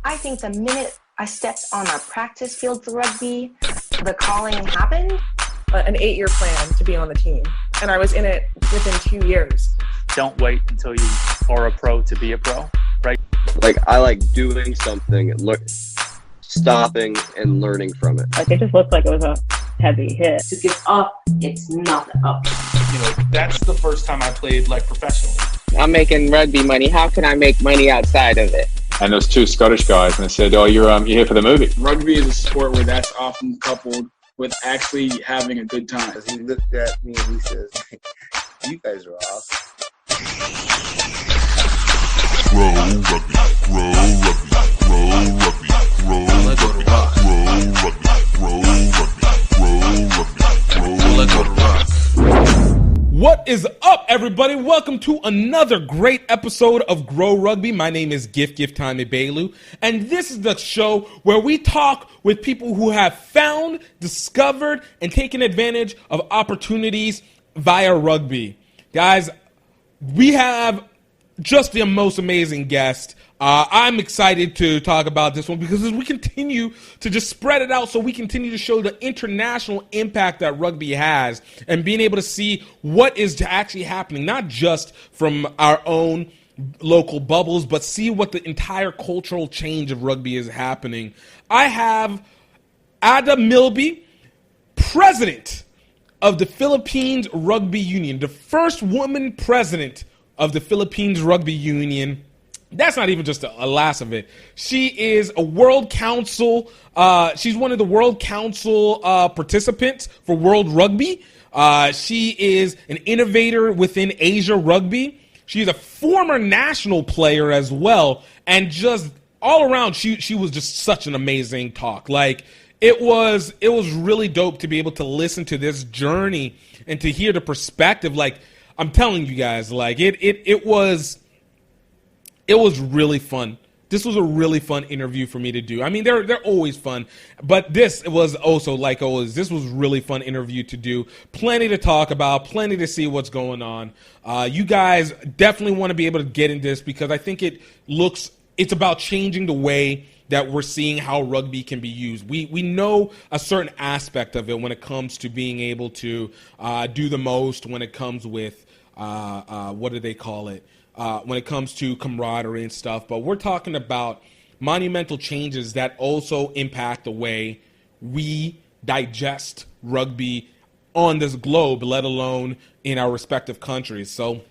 I think the minute I stepped on a practice field for rugby, the calling happened. An 8-year plan to be on the team, and I was in it within 2 years. Don't wait until you are a pro to be a pro, right? Like, I like doing something, stopping and learning from it. Like, it just looked like it was a heavy hit. To give up, it's not up. You know, that's the first time I played like professionally. I'm making rugby money. How can I make money outside of it? And there's two Scottish guys, and they said, "Oh, you're here for the movie." Rugby is a sport where that's often coupled with actually having a good time. He looked at me and he says, "You guys are off." Grow rugby, grow rugby, grow rugby, grow rugby, grow rugby, grow rugby, grow rugby. What is up, everybody? Welcome to another great episode of Grow Rugby. My name is GiftTime Ibelu, and this is the show where we talk with people who have found, discovered, and taken advantage of opportunities via rugby. Guys, we have just the most amazing guest. I'm excited to talk about this one because as we continue to just spread it out so we continue to show the international impact that rugby has and being able to see what is actually happening, not just from our own local bubbles, but see what the entire cultural change of rugby is happening. I have Ada Milby, president of the Philippines Rugby Union, the first woman president of the Philippines Rugby Union. That's not even just a last of it. She is a World Council. She's one of the World Council participants for World Rugby. She is an innovator within Asia Rugby. She's a former national player as well. And just all around, she was just such an amazing talk. Like, it was really dope to be able to listen to this journey and to hear the perspective. Like, I'm telling you guys, like, it was really fun. This was a really fun interview for me to do. I mean, they're always fun, but this was also, like always, this was really fun interview to do. Plenty to talk about, plenty to see what's going on. You guys definitely want to be able to get in this because I think it's about changing the way that we're seeing how rugby can be used. We know a certain aspect of it when it comes to being able to do the most, when it comes with, what do they call it? When it comes to camaraderie and stuff. But we're talking about monumental changes that also impact the way we digest rugby on this globe, let alone in our respective countries. So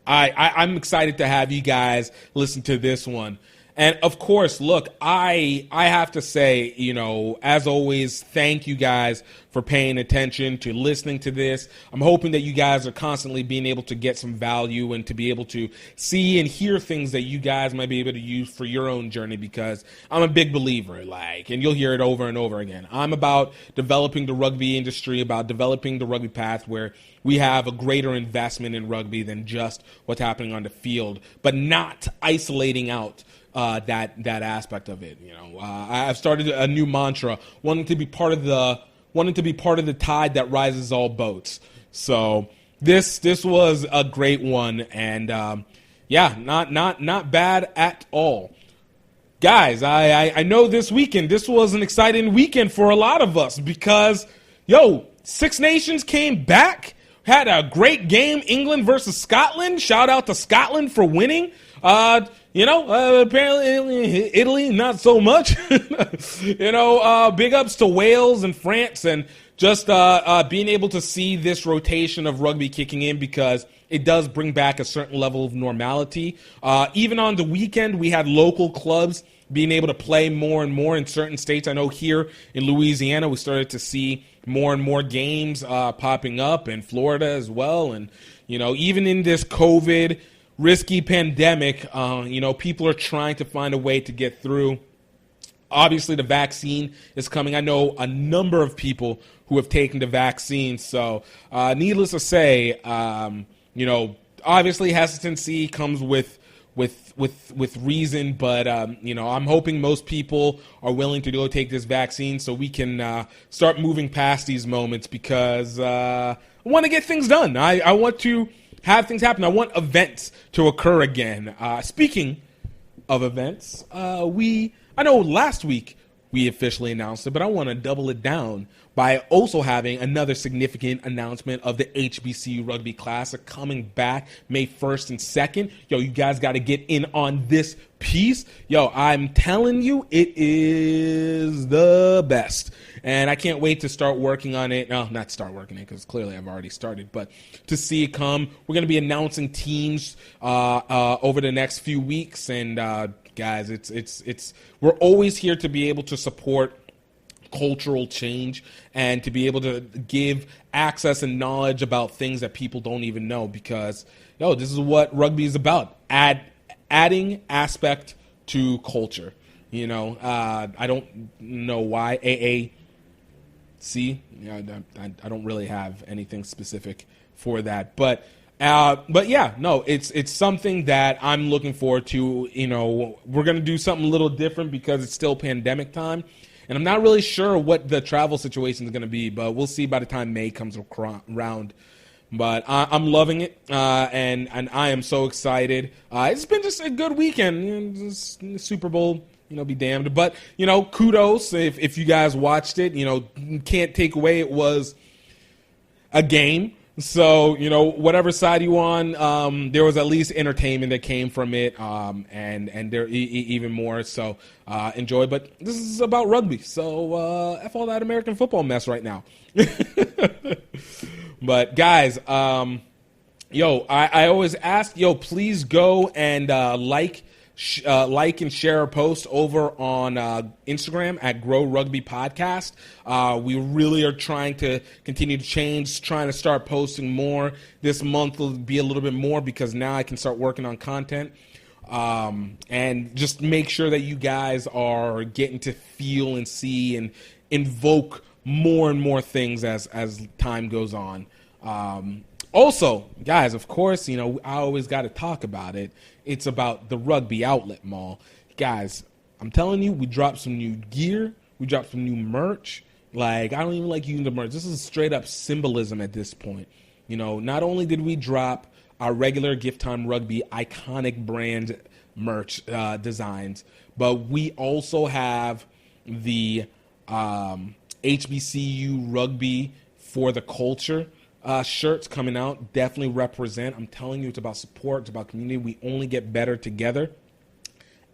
I'm excited to have you guys listen to this one. And of course, look, I have to say, you know, as always, thank you guys for paying attention, to listening to this. I'm hoping that you guys are constantly being able to get some value and to be able to see and hear things that you guys might be able to use for your own journey, because I'm a big believer, and you'll hear it over and over again. I'm about developing the rugby industry, about developing the rugby path where we have a greater investment in rugby than just what's happening on the field, but not isolating out that aspect of it. You know, I've started a new mantra, wanting to be part of the tide that rises all boats. So this was a great one, and not bad at all. Guys, I know this was an exciting weekend for a lot of us because Six Nations came back, had a great game, England versus Scotland. Shout out to Scotland for winning. Apparently Italy, not so much. Big ups to Wales and France, and just being able to see this rotation of rugby kicking in, because it does bring back a certain level of normality. Even on the weekend, we had local clubs being able to play more and more in certain states. I know here in Louisiana, we started to see more and more games popping up, in Florida as well. And, even in this COVID risky pandemic, people are trying to find a way to get through. Obviously, the vaccine is coming. I know a number of people who have taken the vaccine. So, needless to say, obviously hesitancy comes with reason, but I'm hoping most people are willing to go take this vaccine so we can start moving past these moments, because I want to get things done. I want to have things happen. I want events to occur again. Speaking of events, I know last week we officially announced it, but I want to double it down by also having another significant announcement of the HBCU Rugby Classic coming back May 1st and 2nd. Yo, you guys got to get in on this piece. Yo, I'm telling you, it is the best. And I can't wait to start working on it. No, not start working on it because clearly I've already started, but to see it come. We're going to be announcing teams over the next few weeks. And guys, we're always here to be able to support cultural change and to be able to give access and knowledge about things that people don't even know, because this is what rugby is about, adding aspect to culture. I don't know why AAC, I don't really have anything specific for that, but yeah, no, it's something that I'm looking forward to. We're going to do something a little different because it's still pandemic time. And I'm not really sure what the travel situation is going to be, but we'll see by the time May comes around. But I'm loving it, and I am so excited. It's been just a good weekend. Just Super Bowl, be damned. But, kudos if you guys watched it. Can't take away it was a game. So, whatever side you on, there was at least entertainment that came from it, and there even more. So, enjoy. But this is about rugby. So, F all that American football mess right now. But, guys, I always ask, please go and like and share a post over on Instagram at Grow Rugby Podcast. We really are trying to continue to change, trying to start posting more. This month will be a little bit more because now I can start working on content. And just make sure that you guys are getting to feel and see and invoke more and more things as time goes on. Also, guys, of course, I always got to talk about it. It's about the Rugby Outlet Mall. Guys, I'm telling you, we dropped some new gear. We dropped some new merch. Like, I don't even like using the merch. This is straight up symbolism at this point. Not only did we drop our regular GiftTime Rugby iconic brand merch designs, but we also have the HBCU Rugby for the Culture shirts coming out. Definitely represent. I'm telling you, it's about support. It's about community. We only get better together.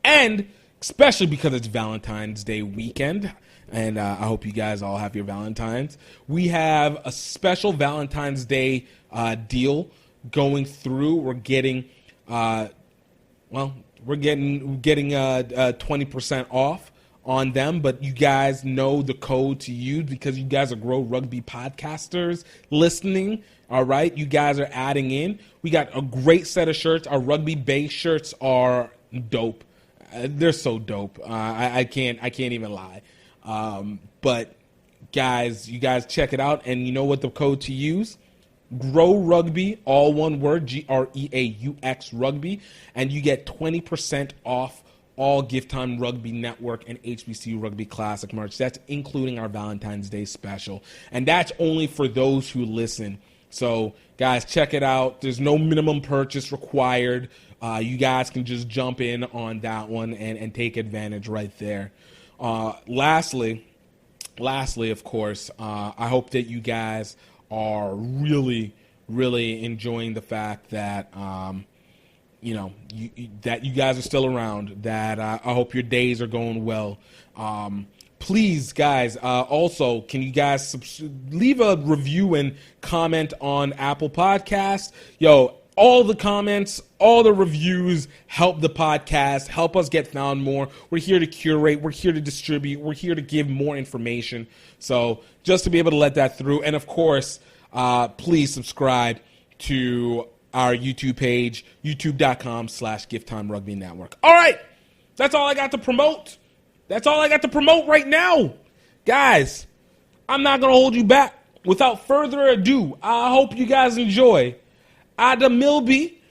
And especially because it's Valentine's Day weekend, and I hope you guys all have your Valentines. We have a special Valentine's Day deal going through. We're getting 20% off on them, but you guys know the code to use because you guys are Grow Rugby podcasters listening. All right, you guys are adding in. We got a great set of shirts. Our rugby base shirts are dope. They're so dope. I can't even lie. But guys, you guys check it out, and you know what the code to use? Grow Rugby, all one word, GREAUX Rugby, and you get 20% off all GiftTime Rugby Network and HBCU Rugby Classic merch. That's including our Valentine's Day special. And that's only for those who listen. So, guys, check it out. There's no minimum purchase required. You guys can just jump in on that one and take advantage right there. Lastly, of course, I hope that you guys are really, really enjoying the fact that that you guys are still around, that I hope your days are going well. Please, guys, also, can you guys leave a review and comment on Apple Podcasts? All the comments, all the reviews help the podcast, help us get found more. We're here to curate. We're here to distribute. We're here to give more information. So just to be able to let that through. And, of course, please subscribe to our YouTube page, youtube.com/GiftTime Rugby Network. All right. That's all I got to promote. That's all I got to promote right now. Guys, I'm not going to hold you back. Without further ado, I hope you guys enjoy Adam Milby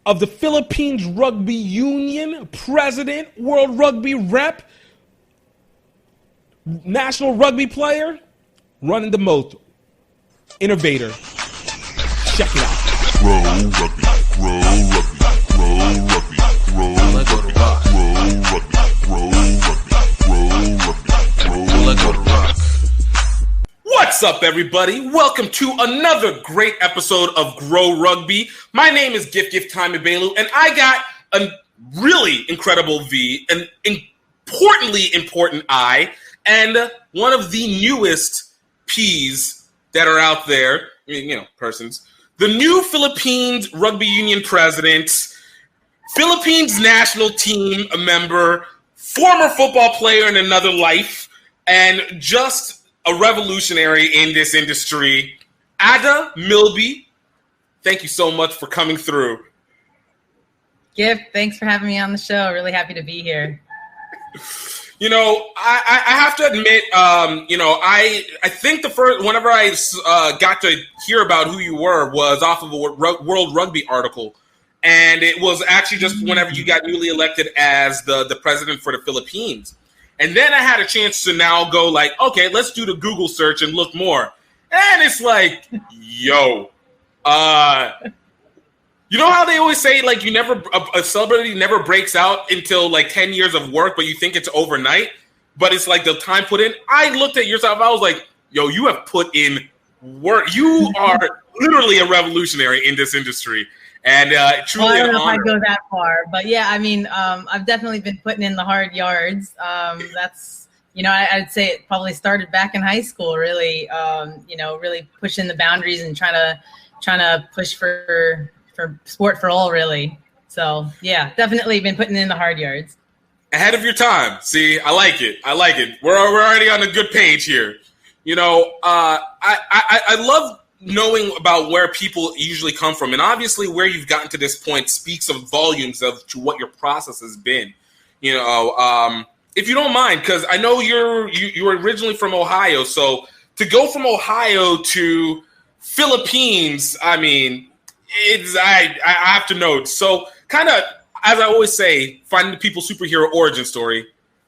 of the Philippines Rugby Union, President, World Rugby Rep, National Rugby Player, running the most innovator. Check it out. Grow Rugby, Grow Rugby, Grow Rugby, Grow Rugby, Grow What's up, everybody? Welcome to another great episode of Grow Rugby. My name is GiftTime, and I got a really incredible V, an importantly important I, and one of the newest P's that are out there, persons. The new Philippines Rugby Union president, Philippines national team member, former football player in another life, and just a revolutionary in this industry, Ada Milby. Thank you so much for coming through. Gift, thanks for having me on the show. Really happy to be here. I have to admit, I think the first, whenever I got to hear about who you were was off of a World Rugby article. And it was actually just whenever you got newly elected as the president for the Philippines. And then I had a chance to now go like, okay, let's do the Google search and look more. And it's like, yo, you know how they always say, like, a celebrity never breaks out until like 10 years of work, but you think it's overnight, but it's like the time put in. I looked at yourself, I was like, yo, you have put in work. You are literally a revolutionary in this industry. And truly, I don't know if I'd go that far, but yeah, I mean, I've definitely been putting in the hard yards. That's, I'd say it probably started back in high school, really, really pushing the boundaries and trying to push for sport for all, really. So yeah, definitely been putting in the hard yards. Ahead of your time. See, I like it. We're already on a good page here. I love knowing about where people usually come from, and obviously where you've gotten to this point speaks of volumes to what your process has been. If you don't mind, because I know you were originally from Ohio, so to go from Ohio to Philippines, I mean, I have to know. So kind of, as I always say, finding the people's superhero origin story.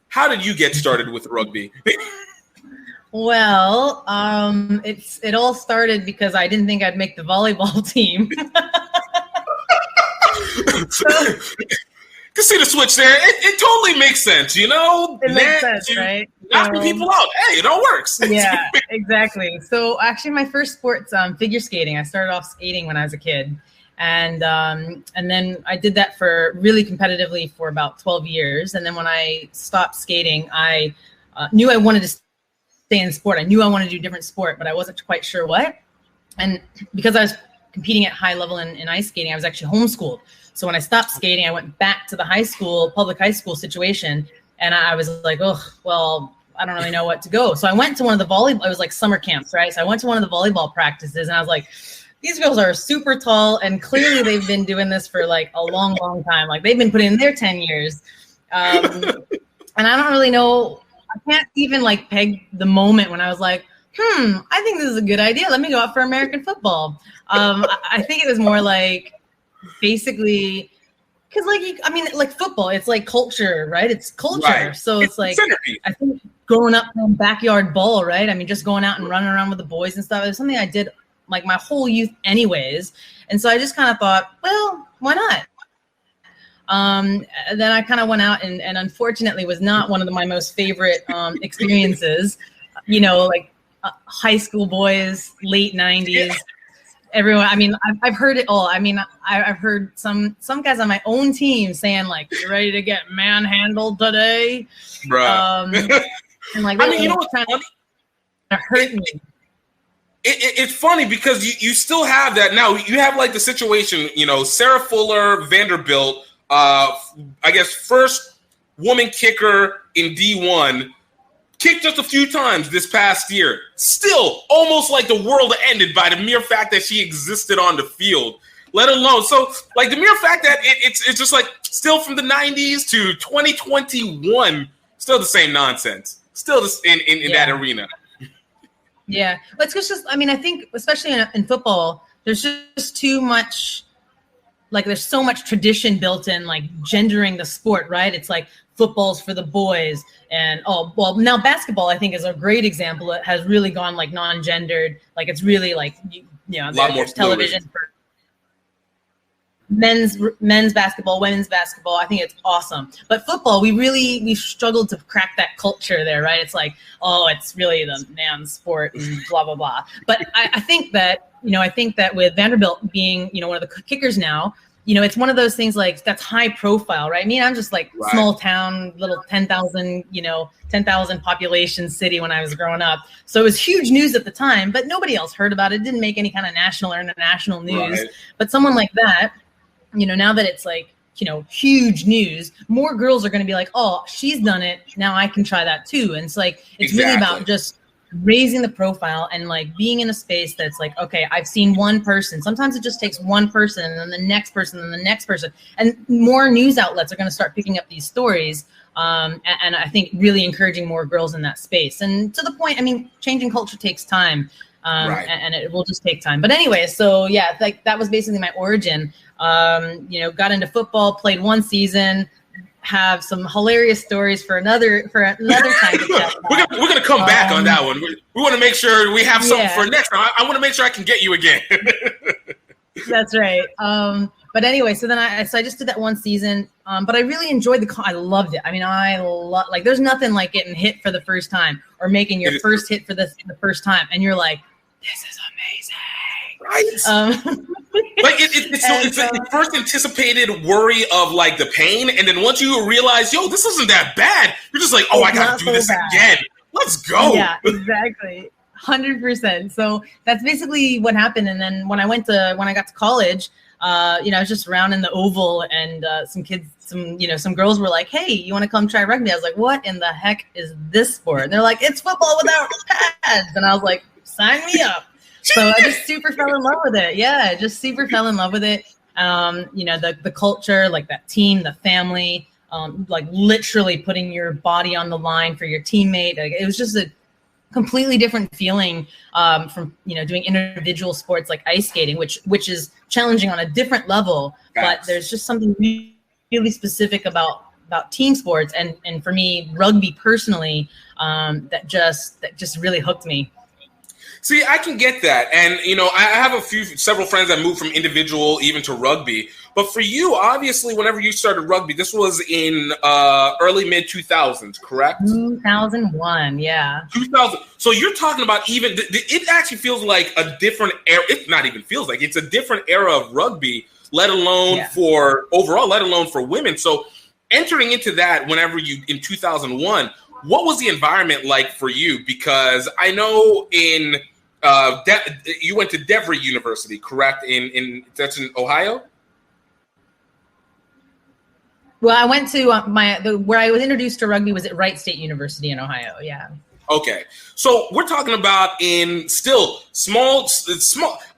How did you get started with rugby? Well, it all started because I didn't think I'd make the volleyball team. You see the switch there. It totally makes sense, It makes sense, right? Knocking people out. Hey, it all works. Yeah, exactly. So actually, my first sport's figure skating. I started off skating when I was a kid, and then I did that for really competitively for about 12 years. And then when I stopped skating, I knew I wanted to stay in sport. I knew I wanted to do different sport, but I wasn't quite sure what. And because I was competing at high level in ice skating, I was actually homeschooled. So when I stopped skating, I went back to the public high school situation. And I was like, oh, well, I don't really know what to go. So I went to one of the it was like summer camps, right? So I went to one of the volleyball practices and I was like, these girls are super tall. And clearly they've been doing this for like a long, long time. Like they've been putting in their 10 years. And I don't really know. I can't even like peg the moment when I was like, I think this is a good idea. Let me go out for American football. I think it was more like basically because like football, it's like culture, right? It's culture. Right. So it's like, I think growing up playing backyard ball, right? I mean, just going out and running around with the boys and stuff. It was something I did like my whole youth anyways. And so I just kind of thought, well, why not? Then I kind of went out and unfortunately was not one of my most favorite experiences, like high school boys, late 90s, yeah. Everyone. I mean, I've heard it all. I mean, I've heard some guys on my own team saying like, "You're ready to get manhandled today," bro. And like, I mean, what's funny? It hurt me. It's funny because you still have that now. You have like the situation, Sarah Fuller, Vanderbilt. I guess first woman kicker in D1, kicked just a few times this past year. Still, almost like the world ended by the mere fact that she existed on the field. Let alone, so like the mere fact that it's just like still from the 90s to 2021, still the same nonsense. Still in that arena. Yeah, but it's just, I mean, I think especially in football, there's just too much. Like there's so much tradition built in, like gendering the sport, right? It's like football's for the boys, and now basketball I think is a great example. It has really gone like non-gendered, like it's really like a lot more television for men's basketball, women's basketball. I think it's awesome. But football, we've struggled to crack that culture there, right? It's like, oh, it's really the man's sport and blah, blah, blah. But I think that with Vanderbilt being, one of the kickers now, it's one of those things like that's high profile, right? I mean, I'm just like small town, little 10,000 population city when I was growing up. So it was huge news at the time, but nobody else heard about it. It didn't make any kind of national or international news. Right. But someone like that, now that it's like, huge news, more girls are going to be like, oh, she's done it. Now I can try that too. And it's like, it's really about just raising the profile and like being in a space that's like, okay, I've seen one person. Sometimes it just takes one person and then the next person and the next person. And more news outlets are going to start picking up these stories. And I think really encouraging more girls in that space. And to the point, I mean, changing culture takes time. And it will just take time. But anyway, so yeah, like that was basically my origin. Got into football, played one season, have some hilarious stories for another time to chat about. We're gonna come back on that one. We want to make sure we have something for next time. I want to make sure I can get you again. That's right. But anyway, so then I just did that one season. But I really enjoyed I loved it. I mean, like there's nothing like getting hit for the first time or making your first hit for the first time, and you're like, this is amazing. Right. Like it's the first anticipated worry of like the pain, and then once you realize, yo, this isn't that bad, you're just like, oh, I gotta do this again. Let's go. Yeah, exactly. 100%. So that's basically what happened. And then when I got to college, I was just around in the oval, and some girls were like, hey, you want to come try rugby? I was like, what in the heck is this sport? And they're like, it's football without pads. And I was like, sign me up. So I just super fell in love with it. Yeah, just super fell in love with it. The culture, like that team, the family, like literally putting your body on the line for your teammate. Like, it was just a completely different feeling from doing individual sports like ice skating, which is challenging on a different level. But there's just something really specific about team sports, and for me, rugby personally, that just really hooked me. See, I can get that. And, I have several friends that moved from individual even to rugby. But for you, obviously, whenever you started rugby, this was in early mid-2000s, correct? 2001, yeah. 2000. So you're talking about it actually feels like a different era. It not even feels like it's a different era of rugby, let alone for women. So entering into that in 2001, what was the environment like for you? Because I know you went to Devry University, correct? That's in Ohio? Well, I went to where I was introduced to rugby was at Wright State University in Ohio. Yeah. Okay, so we're talking about in still small.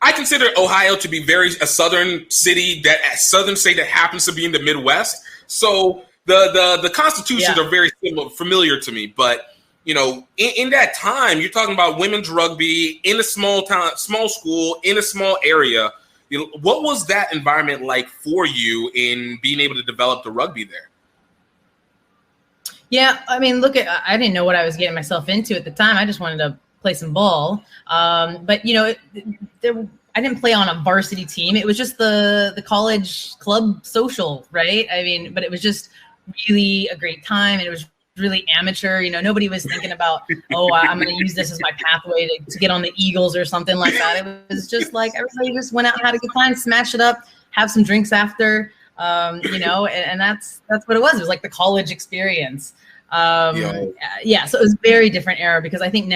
I consider Ohio to be a southern state that happens to be in the Midwest. So the constitutions are very familiar to me, but in that time, you're talking about women's rugby in a small town, small school, in a small area. What was that environment like for you in being able to develop the rugby there? Yeah, I mean, I didn't know what I was getting myself into at the time. I just wanted to play some ball. But I didn't play on a varsity team. It was just the college club social, right? I mean, but it was just really a great time, and it was really amateur. Nobody was thinking about, I'm going to use this as my pathway to get on the Eagles or something like that. It was just like everybody just went out and had a good time, smash it up, have some drinks after, and that's what it was. It was like the college experience. So it was a very different era, because I think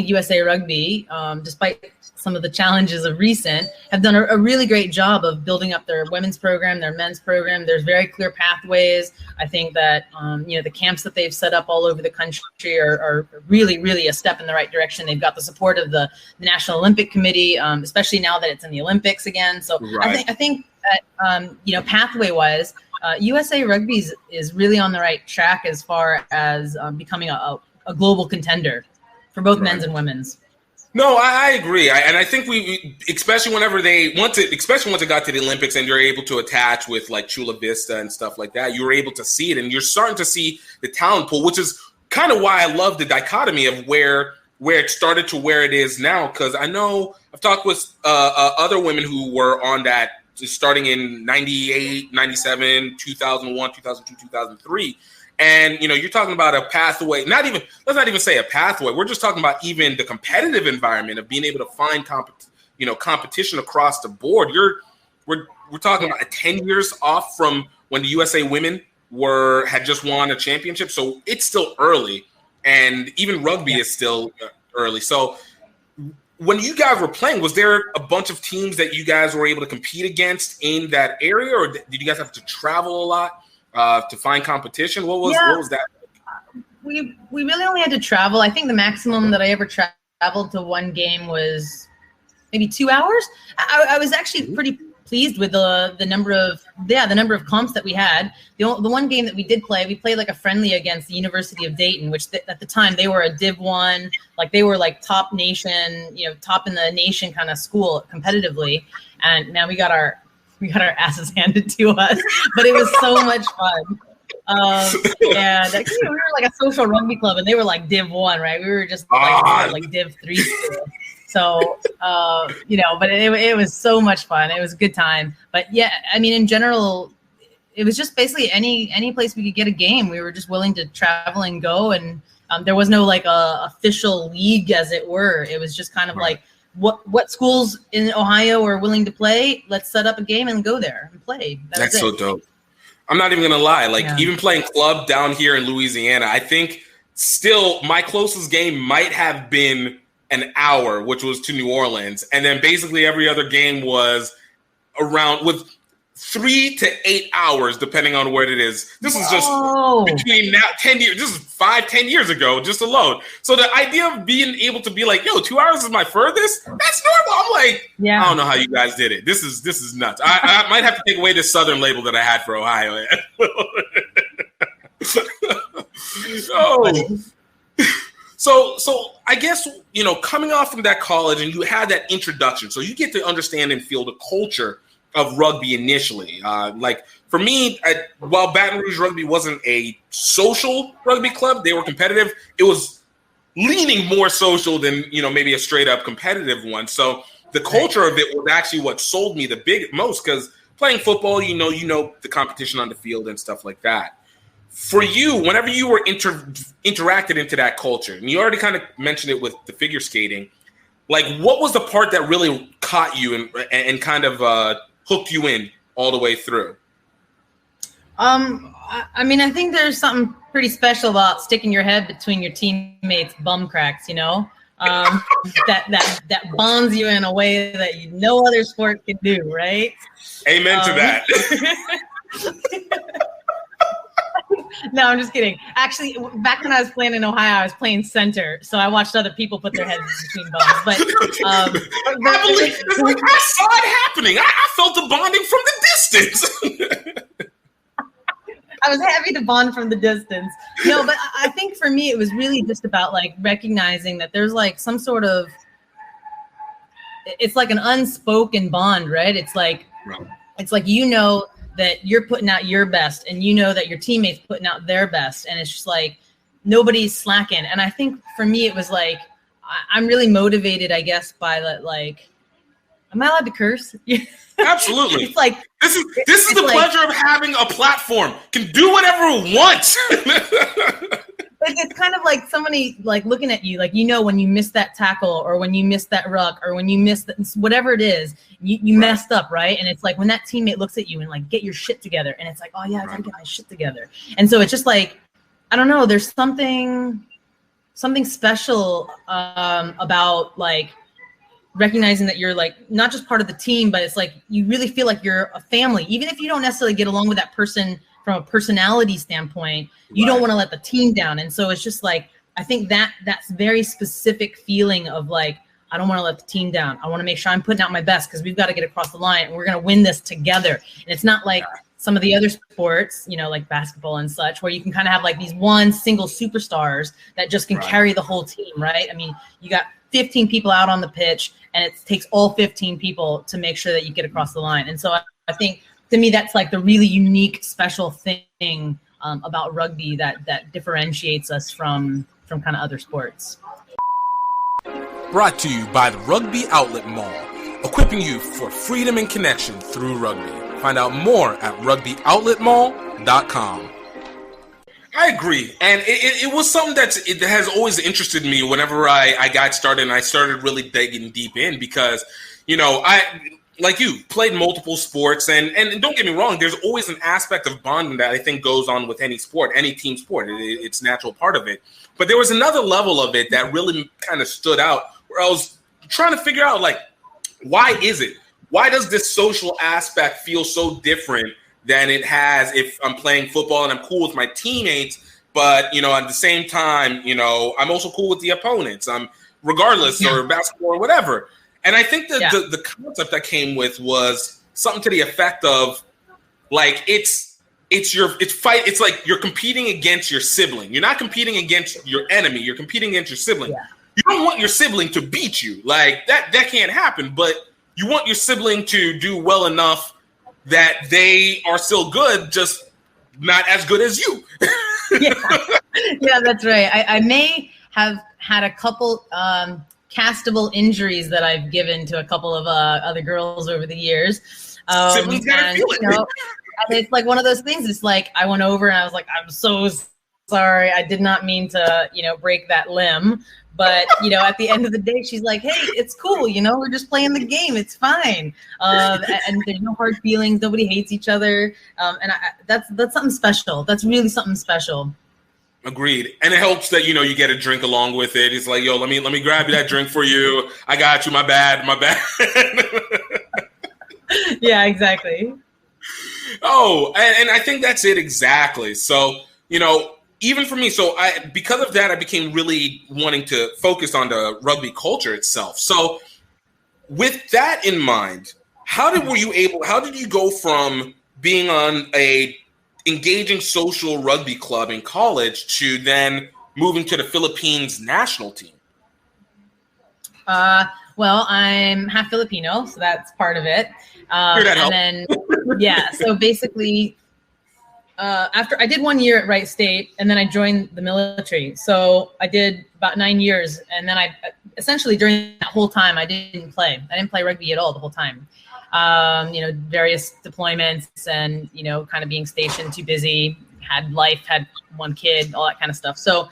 USA Rugby, despite some of the challenges of recent, have done a really great job of building up their women's program, their men's program. There's very clear pathways. I think that, the camps that they've set up all over the country are really, really a step in the right direction. They've got the support of the National Olympic Committee, especially now that it's in the Olympics again. So I think that, pathway-wise, USA Rugby is really on the right track as far as becoming a global contender for both men's and women's. No, I agree. And I think we, especially once it got to the Olympics and you're able to attach with like Chula Vista and stuff like that, you were able to see it, and you're starting to see the talent pool, which is kind of why I love the dichotomy of where it started to where it is now. Because I know I've talked with other women who were on that starting in 98, 97, 2001, 2002, 2003. And, you're talking about a pathway, let's not even say a pathway. We're just talking about even the competitive environment of being able to find competition across the board. We're talking about 10 years off from when the USA women had just won a championship. So it's still early, and even rugby is still early. So when you guys were playing, was there a bunch of teams that you guys were able to compete against in that area, or did you guys have to travel a lot to find competition? What was that? We really only had to travel. I think the maximum that I ever traveled to one game was maybe 2 hours. I was actually pretty pleased with the number of comps that we had. The one game that we did play, we played like a friendly against the University of Dayton, which at the time they were a Div 1, like they were like top nation, top in the nation kind of school competitively. And man, we got our asses handed to us, but it was so much fun. And we were like a social rugby club, and they were like Div 1, right? We were just like Div 3 school. So, but it was so much fun. It was a good time. But yeah, I mean, in general, it was just basically any place we could get a game. We were just willing to travel and go. And there was no like a official league, as it were. It was just kind of like what schools in Ohio are willing to play. Let's set up a game and go there and play. That's so dope. I'm not even going to lie. Even playing club down here in Louisiana, I think still my closest game might have been an hour, which was to New Orleans. And then basically every other game was around with 3 to 8 hours, depending on where it is. This is just between now 10 years. This is 5-10 years ago, just alone. So the idea of being able to be like, 2 hours is my furthest. That's normal. I'm like, I don't know how you guys did it. This is nuts. I might have to take away the Southern label that I had for Ohio. So I guess, coming off from that college and you had that introduction, so you get to understand and feel the culture of rugby initially. For me, while Baton Rouge Rugby wasn't a social rugby club, they were competitive. It was leaning more social than, maybe a straight up competitive one. So the culture of it was actually what sold me the most, because playing football, you know the competition on the field and stuff like that. For you, whenever you were interacted into that culture, and you already kind of mentioned it with the figure skating, what was the part that really caught you and kind of hooked you in all the way through? I mean, I think there's something pretty special about sticking your head between your teammates' bum cracks, that bonds you in a way that no other sport can do, right? Amen to that. No, I'm just kidding. Actually, back when I was playing in Ohio, I was playing center, so I watched other people put their heads between bums. But I saw it happening. I felt the bonding from the distance. I was happy to bond from the distance. No, but I think for me, it was really just about recognizing that there's some sort of, it's like an unspoken bond, right? It's like that you're putting out your best, and that your teammates putting out their best, and it's just nobody's slacking. And I think for me, it was I'm really motivated, I guess, by that. Am I allowed to curse? Absolutely. It's this is the pleasure of having a platform. Can do whatever it wants. It's kind of like somebody looking at you, when you miss that tackle, or when you miss that ruck, or when you miss whatever it is, you messed up, right? And it's when that teammate looks at you and get your shit together, and it's oh yeah, I gotta get my shit together. And so it's just I don't know, there's something special about recognizing that you're not just part of the team, but it's you really feel like you're a family, even if you don't necessarily get along with that person from a personality standpoint. You don't want to let the team down. And so it's just I think that's very specific feeling of I don't want to let the team down. I want to make sure I'm putting out my best, because we've got to get across the line, and we're going to win this together. And it's not some of the other sports, like basketball and such, where you can kind of have these one single superstars that just can carry the whole team, right? I mean, you got 15 people out on the pitch, and it takes all 15 people to make sure that you get across the line. And so I think, to me, that's the really unique, special thing about rugby that differentiates us from kind of other sports. Brought to you by the Rugby Outlet Mall. equipping you for freedom and connection through rugby. Find out more at rugbyoutletmall.com. I agree, and it was something that has always interested me whenever I got started, and I started really digging deep in because, I, like you, played multiple sports, and don't get me wrong, there's always an aspect of bonding that I think goes on with any sport, any team sport. It's a natural part of it. But there was another level of it that really kind of stood out where I was trying to figure out, like, why is it? Why does this social aspect feel so different than it has if I'm playing football and I'm cool with my teammates, but, at the same time, I'm also cool with the opponents, regardless, or basketball or whatever. And I think that the concept I came with was something to the effect of, like, it's like you're competing against your sibling. You're not competing against your enemy. You're competing against your sibling. Yeah. You don't want your sibling to beat you. Like, that can't happen, but you want your sibling to do well enough that they are still good, just not as good as you. Yeah, that's right. I may have had a couple castable injuries that I've given to a couple of other girls over the years. Siblings gotta feel it. And it's like one of those things. It's like I went over and I was like, I'm so sorry. I did not mean to, break that limb. But, at the end of the day, she's like, hey, it's cool. We're just playing the game. It's fine. And there's no hard feelings. Nobody hates each other. And that's something special. That's really something special. Agreed. And it helps that, you get a drink along with it. It's like, yo, let me grab you that drink for you. I got you. My bad. Yeah, exactly. Oh, and I think that's it exactly. So, even for me, because of that, I became really wanting to focus on the rugby culture itself. So with that in mind, how did you go from being on a engaging social rugby club in college to then moving to the Philippines national team? Well, I'm half Filipino, so that's part of it. So basically, after I did 1 year at Wright State, and then I joined the military. So I did about 9 years, and then I essentially during that whole time I didn't play. I didn't play rugby at all the whole time. Various deployments, and kind of being stationed, too busy, had one kid, all that kind of stuff. So,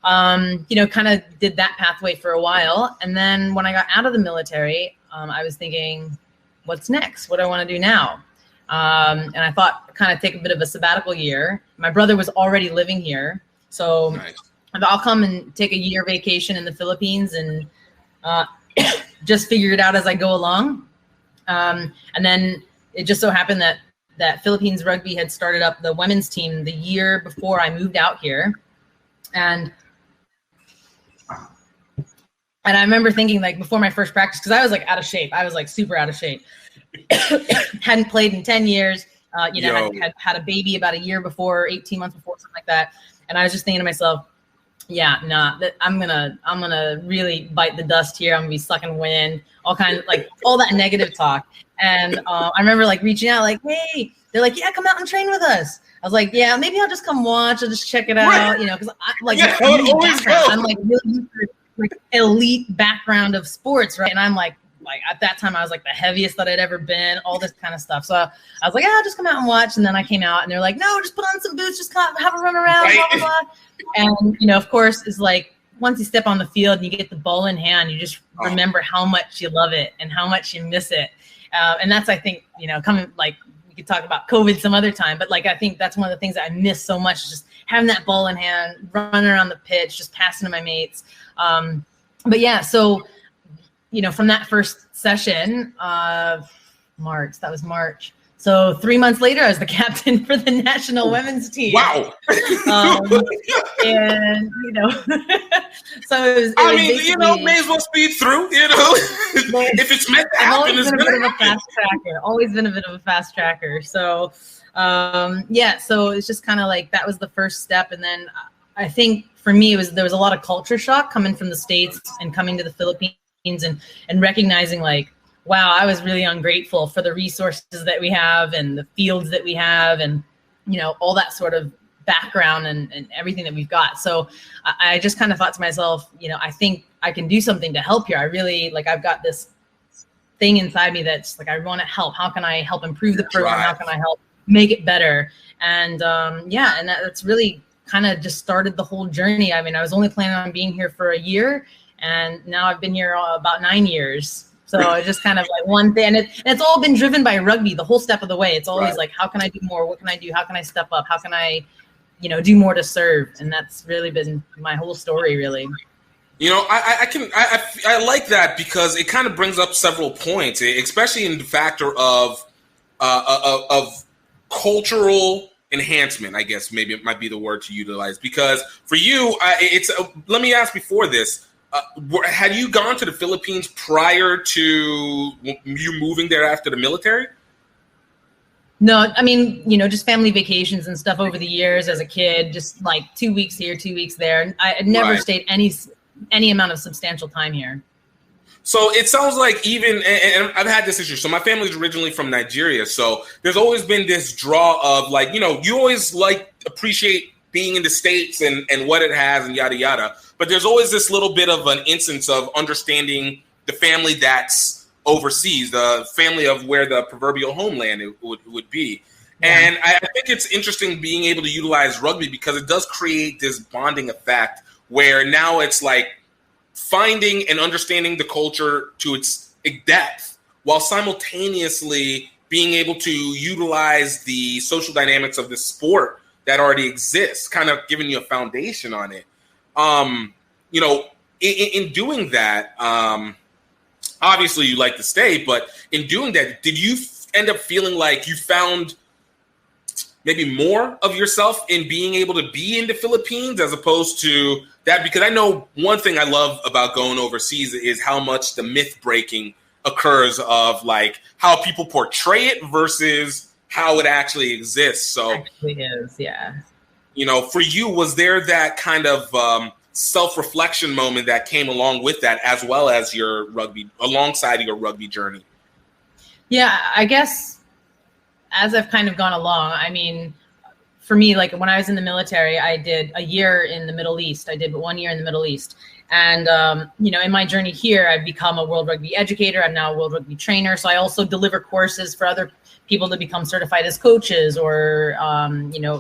kind of did that pathway for a while, and then when I got out of the military, I was thinking, what's next? What do I want to do now? And I thought kind of take a bit of a sabbatical year. My brother was already living here. So nice. I'll come and take a year vacation in the Philippines and just figure it out as I go along. And then it just so happened that Philippines Rugby had started up the women's team the year before I moved out here. And I remember thinking, like, before my first practice, because I was like out of shape. I was like super out of shape. Hadn't played in 10 years, had a baby about a year before, 18 months before, something like that. And I was just thinking to myself, I'm gonna really bite the dust here. I'm gonna be sucking wind, all that negative talk. And I remember like reaching out, like, hey, they're like, yeah, come out and train with us. I was like, yeah, maybe I'll just come watch. I'll just check it out, because I'm like really like elite background of sports, right? And I'm like at that time I was like the heaviest that I'd ever been, all this kind of stuff. So I was like, I'll just come out and watch. And then I came out and they're like, no, just put on some boots, just have a run around, blah, blah, blah. And, of course, it's like once you step on the field and you get the ball in hand, you just remember how much you love it and how much you miss it. And that's, I think, coming, like, we could talk about COVID some other time, but like I think that's one of the things that I miss so much, just having that ball in hand, running around the pitch, just passing to my mates. But yeah, so from that first session, that was March. So 3 months later, I was the captain for the national women's team. Wow. And so it was may as well speed through. If it's meant to happen, it's going to happen. Always been a bit of a fast tracker. So so it's just kind of like that was the first step, and then I think for me there was a lot of culture shock coming from the States and coming to the Philippines and recognizing like, wow, I was really ungrateful for the resources that we have and the fields that we have and, all that sort of background and everything that we've got. So I just kind of thought to myself, I think I can do something to help here. I really, I've got this thing inside me that's like, I want to help. How can I help improve the program? How can I help make it better? And and that's really kind of just started the whole journey. I mean, I was only planning on being here for a year, and now I've been here about 9 years. So it's just kind of like one thing, and it's all been driven by rugby the whole step of the way. It's always like, how can I do more? What can I do? How can I step up? How can I, do more to serve? And that's really been my whole story, really. I like that because it kind of brings up several points, especially in the factor of cultural enhancement. I guess maybe it might be the word to utilize, because for you, let me ask before this. Had you gone to the Philippines prior to you moving there after the military? No, I mean, just family vacations and stuff over the years as a kid, just like 2 weeks here, 2 weeks there. I had never stayed any amount of substantial time here. So it sounds like and I've had this issue. So my family's originally from Nigeria. So there's always been this draw of like, you always appreciate being in the States and what it has and yada, yada. But there's always this little bit of an instance of understanding the family that's overseas, the family of where the proverbial homeland would be. Yeah. And I think it's interesting being able to utilize rugby because it does create this bonding effect where now it's like finding and understanding the culture to its depth while simultaneously being able to utilize the social dynamics of the sport that already exists, kind of giving you a foundation on it. In doing that, obviously you like to stay, but in doing that, did you end up feeling like you found maybe more of yourself in being able to be in the Philippines as opposed to that? Because I know one thing I love about going overseas is how much the myth breaking occurs of like how people portray it versus how it actually exists. So it actually is, yeah. For you, was there that kind of self-reflection moment that came along with that, as well as alongside your rugby journey? Yeah, I guess as I've kind of gone along, I mean, for me, like when I was in the military, I did a year in the Middle East. I did 1 year in the Middle East. And, in my journey here, I've become a World Rugby educator. I'm now a World Rugby trainer. So I also deliver courses for other people to become certified as coaches or,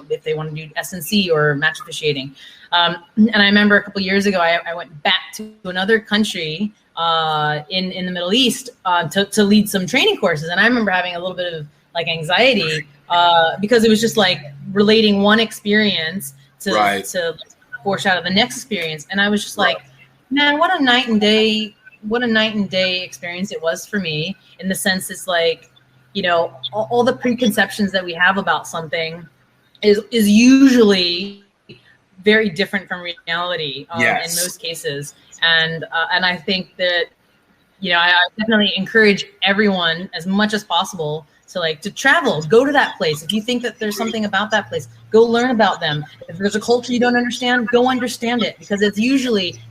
if they want to do S&C or match officiating. And I remember a couple of years ago, I went back to another country in the Middle East to lead some training courses. And I remember having a little bit of like anxiety because it was just like relating one experience to foreshadow the next experience. And I was just like, man, what a night and day experience it was for me, in the sense it's like, all the preconceptions that we have about something is usually very different from reality in most cases. And I think that, I definitely encourage everyone as much as possible to travel, go to that place. If you think that there's something about that place, go learn about them. If there's a culture you don't understand, go understand it, because it's usually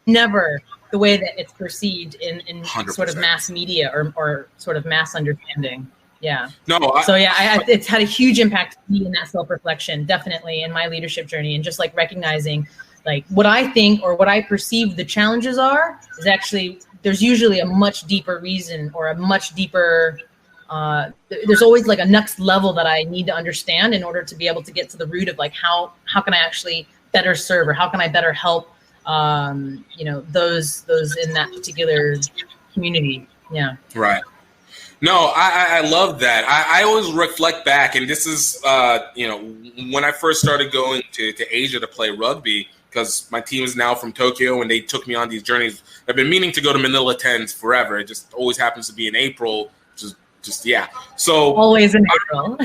never the way that it's perceived in sort of mass media or sort of mass understanding. Yeah. It's had a huge impact on me in that self-reflection, definitely in my leadership journey, and just like recognizing like what I think or what I perceive the challenges are is actually, there's usually a much deeper reason or a much deeper there's always like a next level that I need to understand in order to be able to get to the root of like how can I actually better serve, or how can I better help those in that particular community. Yeah. Right. No, I love that. I always reflect back, and this is when I first started going to Asia to play rugby, because my team is now from Tokyo and they took me on these journeys. I've been meaning to go to Manila 10s forever. It just always happens to be in April. So always in April.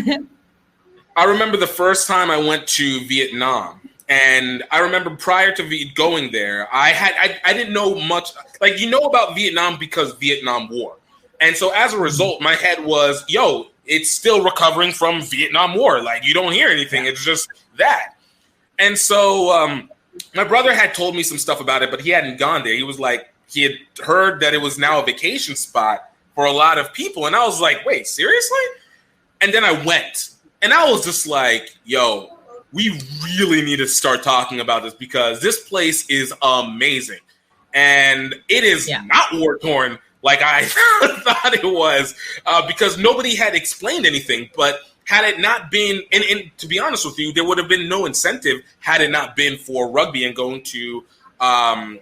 I remember the first time I went to Vietnam, and I remember prior to going there, I didn't know much. Like, about Vietnam because Vietnam War. And so as a result, my head was, it's still recovering from Vietnam War. Like, you don't hear anything. It's just that. And so my brother had told me some stuff about it, but he hadn't gone there. He was like, he had heard that it was now a vacation spot for a lot of people. And I was like, wait, seriously? And then I went, and I was just like, we really need to start talking about this, because this place is amazing. And it is not war-torn like I thought it was, because nobody had explained anything. But had it not been, and to be honest with you, there would have been no incentive had it not been for rugby and going to Saigon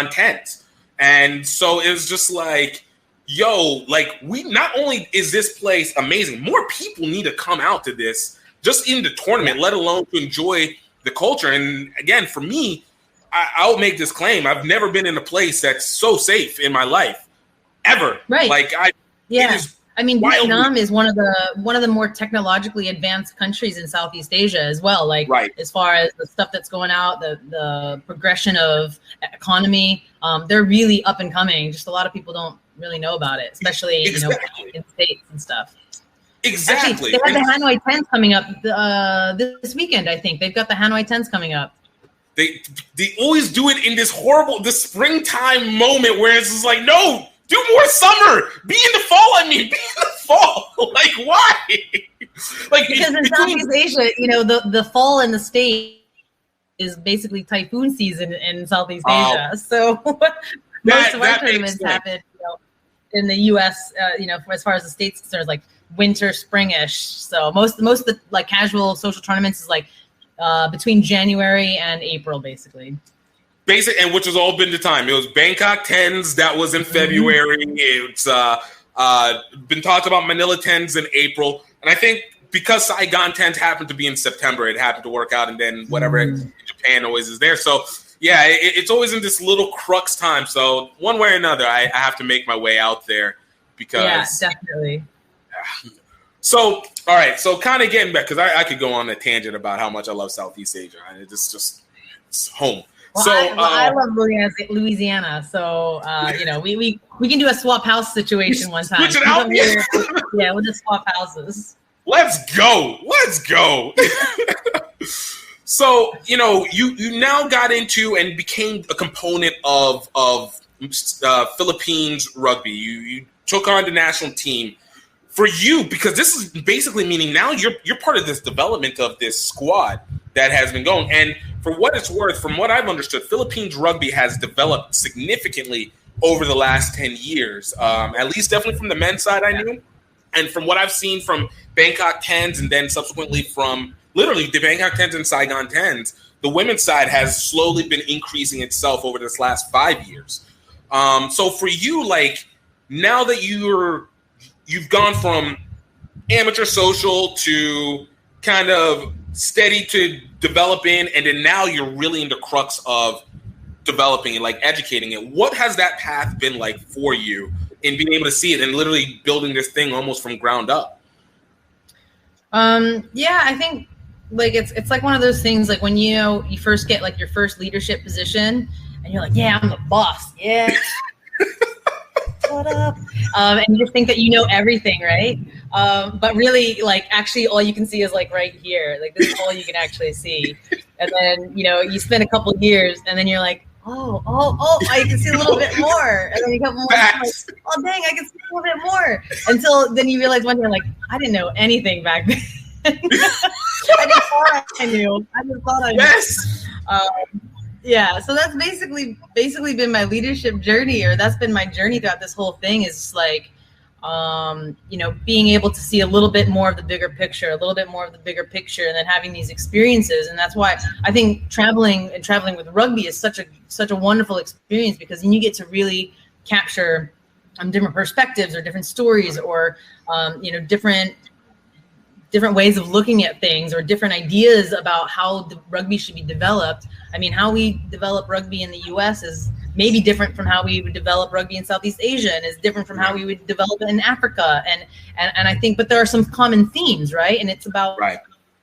10s. And so it was just like, yo, like, we not only is this place amazing, more people need to come out to this, just in the tournament, let alone to enjoy the culture. And again, for me, I'll make this claim: I've never been in a place that's so safe in my life, ever. Right? Like, I mean, Vietnam is one of the more technologically advanced countries in Southeast Asia as well. Like, as far as the stuff that's going out, the progression of economy, they're really up and coming. Just a lot of people don't really know about it, especially in states and stuff. Exactly. Actually, they have the Hanoi 10s coming up this weekend. I think they've got the Hanoi 10s coming up. They always do it in this springtime moment where it's just like, no, do more summer. Be in the fall. Be in the fall. Like, why? Like, because in Southeast Asia, the fall in the state is basically typhoon season in Southeast Asia. So most of our tournaments happen in the U.S. As far as the state's concerned, like winter, springish. So most of the like casual social tournaments is like between January and April, basically. And which has all been the time. It was Bangkok 10s that was in February. It's been talked about Manila 10s in April, and I think because Saigon 10s happened to be in September, it happened to work out. And then whatever in Japan always is there. So yeah, it's always in this little crux time. So one way or another, I have to make my way out there because definitely. So, all right. So kind of getting back, because I could go on a tangent about how much I love Southeast Asia. And it's home. Well, so I love Louisiana. So, we can do a swap house situation one time. Switch it out? Yeah, we'll just swap houses. Let's go. So, you now got into and became a component of Philippines Rugby. You took on the national team. For you, because this is basically meaning now you're part of this development of this squad that has been going. And for what it's worth, from what I've understood, Philippines Rugby has developed significantly over the last 10 years, at least definitely from the men's side I knew. And from what I've seen from Bangkok 10s and then subsequently from literally the Bangkok 10s and Saigon 10s, the women's side has slowly been increasing itself over this last 5 years. So for you, like, now that you've gone from amateur social to kind of steady to developing, and then now you're really in the crux of developing and like educating it. What has that path been like for you in being able to see it and literally building this thing almost from ground up? I think like it's like one of those things like when you first get like your first leadership position and you're like, yeah, I'm the boss. Yeah. What up? And you just think that you know everything, right? But really, like, actually, all you can see is like right here. Like, this is all you can actually see. And then, you spend a couple of years, and then you're like, oh, I can see a little bit more. And then you come more, like, oh, dang, I can see a little bit more. Until then you realize one day, like, I didn't know anything back then. I just thought I knew. Yes. Yeah, so that's basically been my leadership journey, or that's been my journey throughout this whole thing, is just like, being able to see a little bit more of the bigger picture, and then having these experiences. And that's why I think traveling with rugby is such a wonderful experience, because then you get to really capture different perspectives or different stories or, different ways of looking at things or different ideas about how the rugby should be developed. I mean, how we develop rugby in the US is maybe different from how we would develop rugby in Southeast Asia, and is different from how we would develop it in Africa. And I think, but there are some common themes, right? And it's about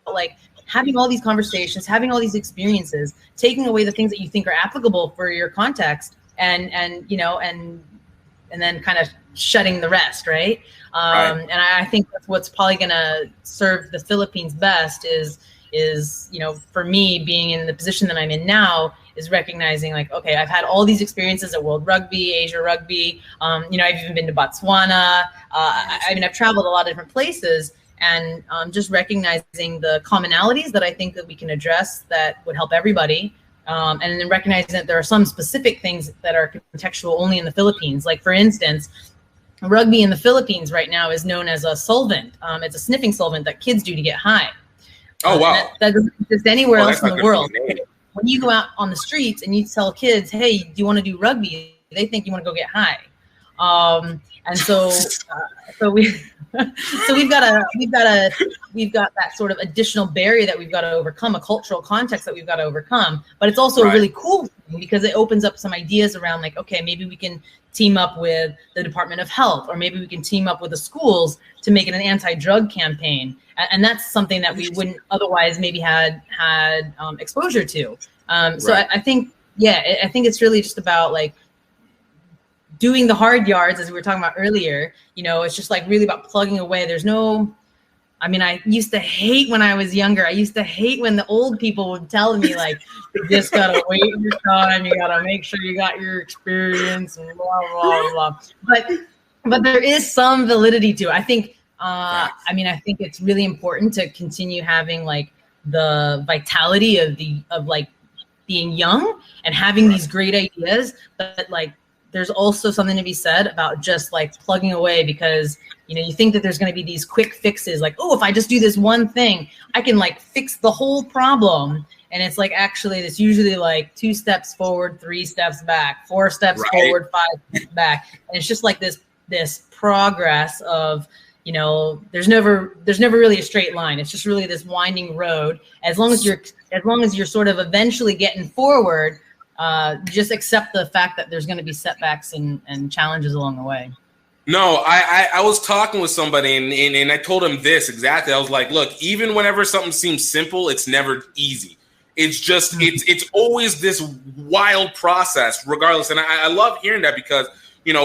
like having all these conversations, having all these experiences, taking away the things that you think are applicable for your context, and then kind of shutting the rest, right? And I think that's what's probably going to serve the Philippines best is, for me being in the position that I'm in now, is recognizing like, okay, I've had all these experiences at World Rugby, Asia Rugby. I've even been to Botswana. I've traveled a lot of different places, and just recognizing the commonalities that I think that we can address that would help everybody. And then recognizing that there are some specific things that are contextual only in the Philippines. Like, for instance, rugby in the Philippines right now is known as a solvent. It's a sniffing solvent that kids do to get high. Oh, wow. That doesn't exist anywhere else in the world. Name. When you go out on the streets and you tell kids, hey, do you want to do rugby? They think you want to go get high. And so we've got that sort of additional barrier that we've got to overcome, a cultural context that we've got to overcome. But it's also a really cool thing because it opens up some ideas around, like, okay, maybe we can team up with the Department of Health, or maybe we can team up with the schools to make it an anti-drug campaign. And that's something that we wouldn't otherwise maybe had exposure to. So I think it's really just about, like, doing the hard yards, as we were talking about earlier. It's just like really about plugging away. I used to hate when I was younger. I used to hate when the old people would tell me, like, you just gotta wait your time. You gotta make sure you got your experience and blah, blah, blah. But there is some validity to it. I think, I think it's really important to continue having, like, the vitality of being young and having these great ideas, but, like, there's also something to be said about just, like, plugging away, because you think that there's going to be these quick fixes, like, oh, if I just do this one thing, I can, like, fix the whole problem. And it's like, actually, it's usually like 2 steps forward, 3 steps back, 4 steps forward, 5 steps back, and it's just like this progress of, there's never really a straight line. It's just really this winding road. As long as you're sort of eventually getting forward, just accept the fact that there's going to be setbacks and challenges along the way. No, I was talking with somebody and I told him this exactly. I was like, look, even whenever something seems simple, it's never easy. It's just, it's always this wild process regardless. And I love hearing that because,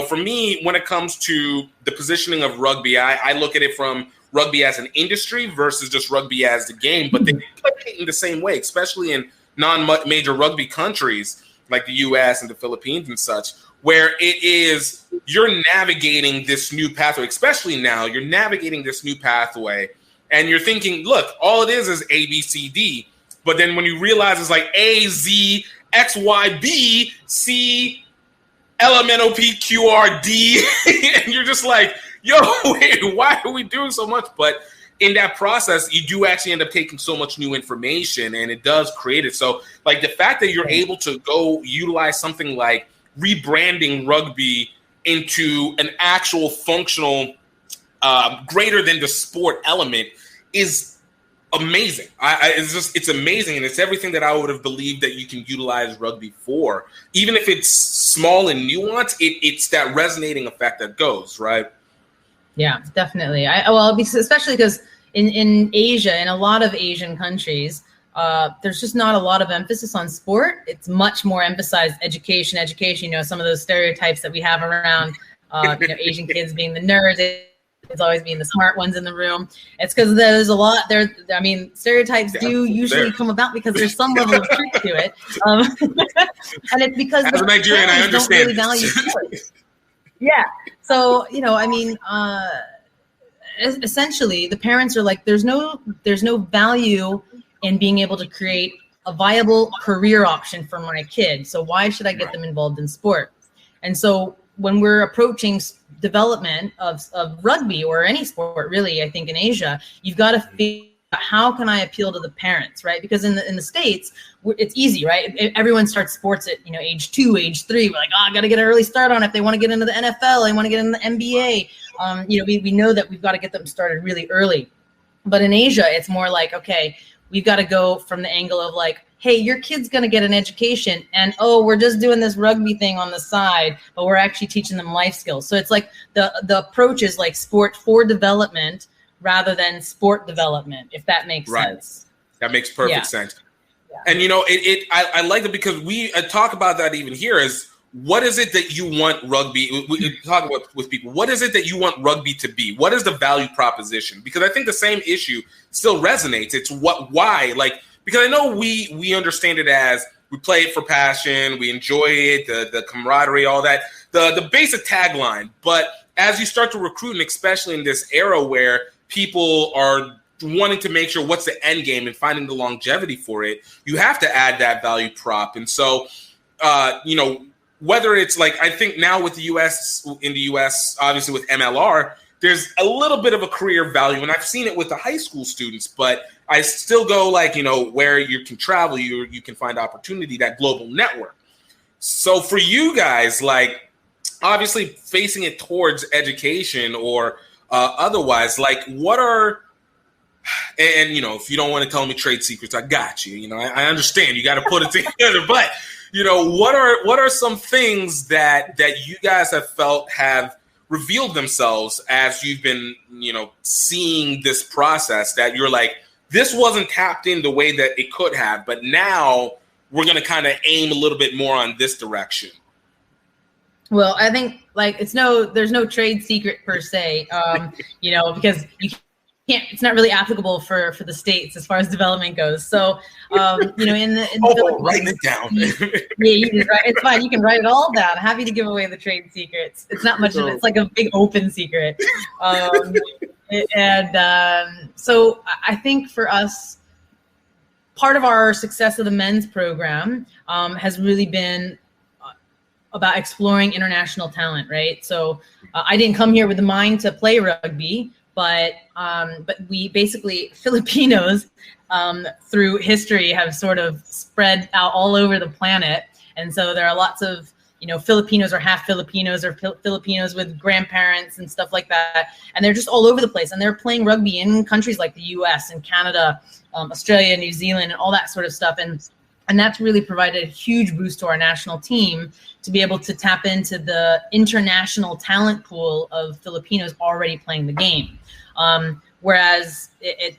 for me, when it comes to the positioning of rugby, I look at it from rugby as an industry versus just rugby as the game, but they play in the same way, especially in non-major rugby countries like the US and the Philippines and such, where it is, you're navigating this new pathway, especially now, you're navigating this new pathway and you're thinking, look, all it is A, B, C, D. But then when you realize it's like A, Z, X, Y, B, C, L, M, N, O, P, Q, R, D, and you're just like, yo, wait, why are we doing so much? But in that process, you do actually end up taking so much new information, and it does create it. So, like, the fact that you're able to go utilize something like rebranding rugby into an actual functional, greater than the sport element is amazing. It's amazing, and it's everything that I would have believed that you can utilize rugby for. Even if it's small and nuanced, it's that resonating effect that goes, right? Yeah, definitely. Especially because in Asia, in a lot of Asian countries, there's just not a lot of emphasis on sport. It's much more emphasized education. Some of those stereotypes that we have around, Asian kids being the nerds, it's always being the smart ones in the room. It's because there's a lot there. Stereotypes do usually come about because there's some level of truth to it. And it's because as a Nigerian, I understand. Don't really value sports. Yeah. So, essentially the parents are like, there's no value in being able to create a viable career option for my kid. So why should I get them involved in sports? And so when we're approaching development of rugby or any sport, really, I think in Asia, you've got to figure out how can I appeal to the parents, right? Because in the States, it's easy, right? Everyone starts sports at age 2, age 3. We're like, I got to get an early start on it. If they want to get into the NFL, they want to get into the NBA. We know that we've got to get them started really early. But in Asia, it's more like, okay, we've got to go from the angle of like, hey, your kid's going to get an education and, we're just doing this rugby thing on the side, but we're actually teaching them life skills. So it's like the approach is like sport for development rather than sport development, if that makes sense. That makes perfect sense. Yeah. And, I like it because we talk about that even here is, what is it that you want rugby? We talk about with people. What is it that you want rugby to be? What is the value proposition? Because I think the same issue still resonates. It's why, like, because I know we understand it as we play it for passion, we enjoy it, the camaraderie, all that, the basic tagline. But as you start to recruit, and especially in this era where people are wanting to make sure what's the end game and finding the longevity for it, you have to add that value prop. And so, whether it's like, I think now with the U.S., obviously with MLR, there's a little bit of a career value, and I've seen it with the high school students, but I still go like, where you can travel, you can find opportunity, that global network. So for you guys, like, obviously facing it towards education or otherwise, like, what are, and if you don't want to tell me trade secrets, I got you. I understand you got to put it together, but what are some things that you guys have felt have revealed themselves as you've been, seeing this process, that you're like, this wasn't tapped in the way that it could have, but now we're going to kind of aim a little bit more on this direction? Well, I think like there's no trade secret per se, because you can't, it's not really applicable for the States as far as development goes. So, write it down. It's fine. You can write it all down. Happy to give away the trade secrets. It's not much of it. It's like a big open secret. So I think for us, part of our success of the men's program has really been about exploring international talent, right? So I didn't come here with the mind to play rugby, but we basically, Filipinos through history have sort of spread out all over the planet. And so there are lots of, Filipinos or half Filipinos or Filipinos with grandparents and stuff like that. And they're just all over the place. And they're playing rugby in countries like the US and Canada, Australia, New Zealand, and all that sort of stuff. And that's really provided a huge boost to our national team to be able to tap into the international talent pool of Filipinos already playing the game. Whereas it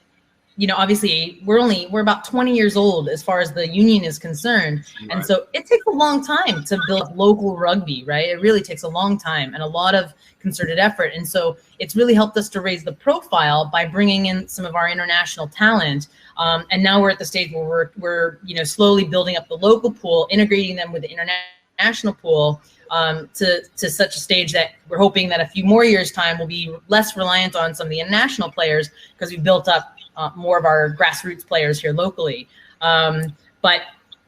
obviously we're about 20 years old as far as the union is concerned. Right. And so it takes a long time to build local rugby, right? It really takes a long time and a lot of concerted effort. And so it's really helped us to raise the profile by bringing in some of our international talent. And now we're at the stage where we're slowly building up the local pool, integrating them with the international pool, to such a stage that we're hoping that a few more years' time we'll be less reliant on some of the international players because we've built up more of our grassroots players here locally.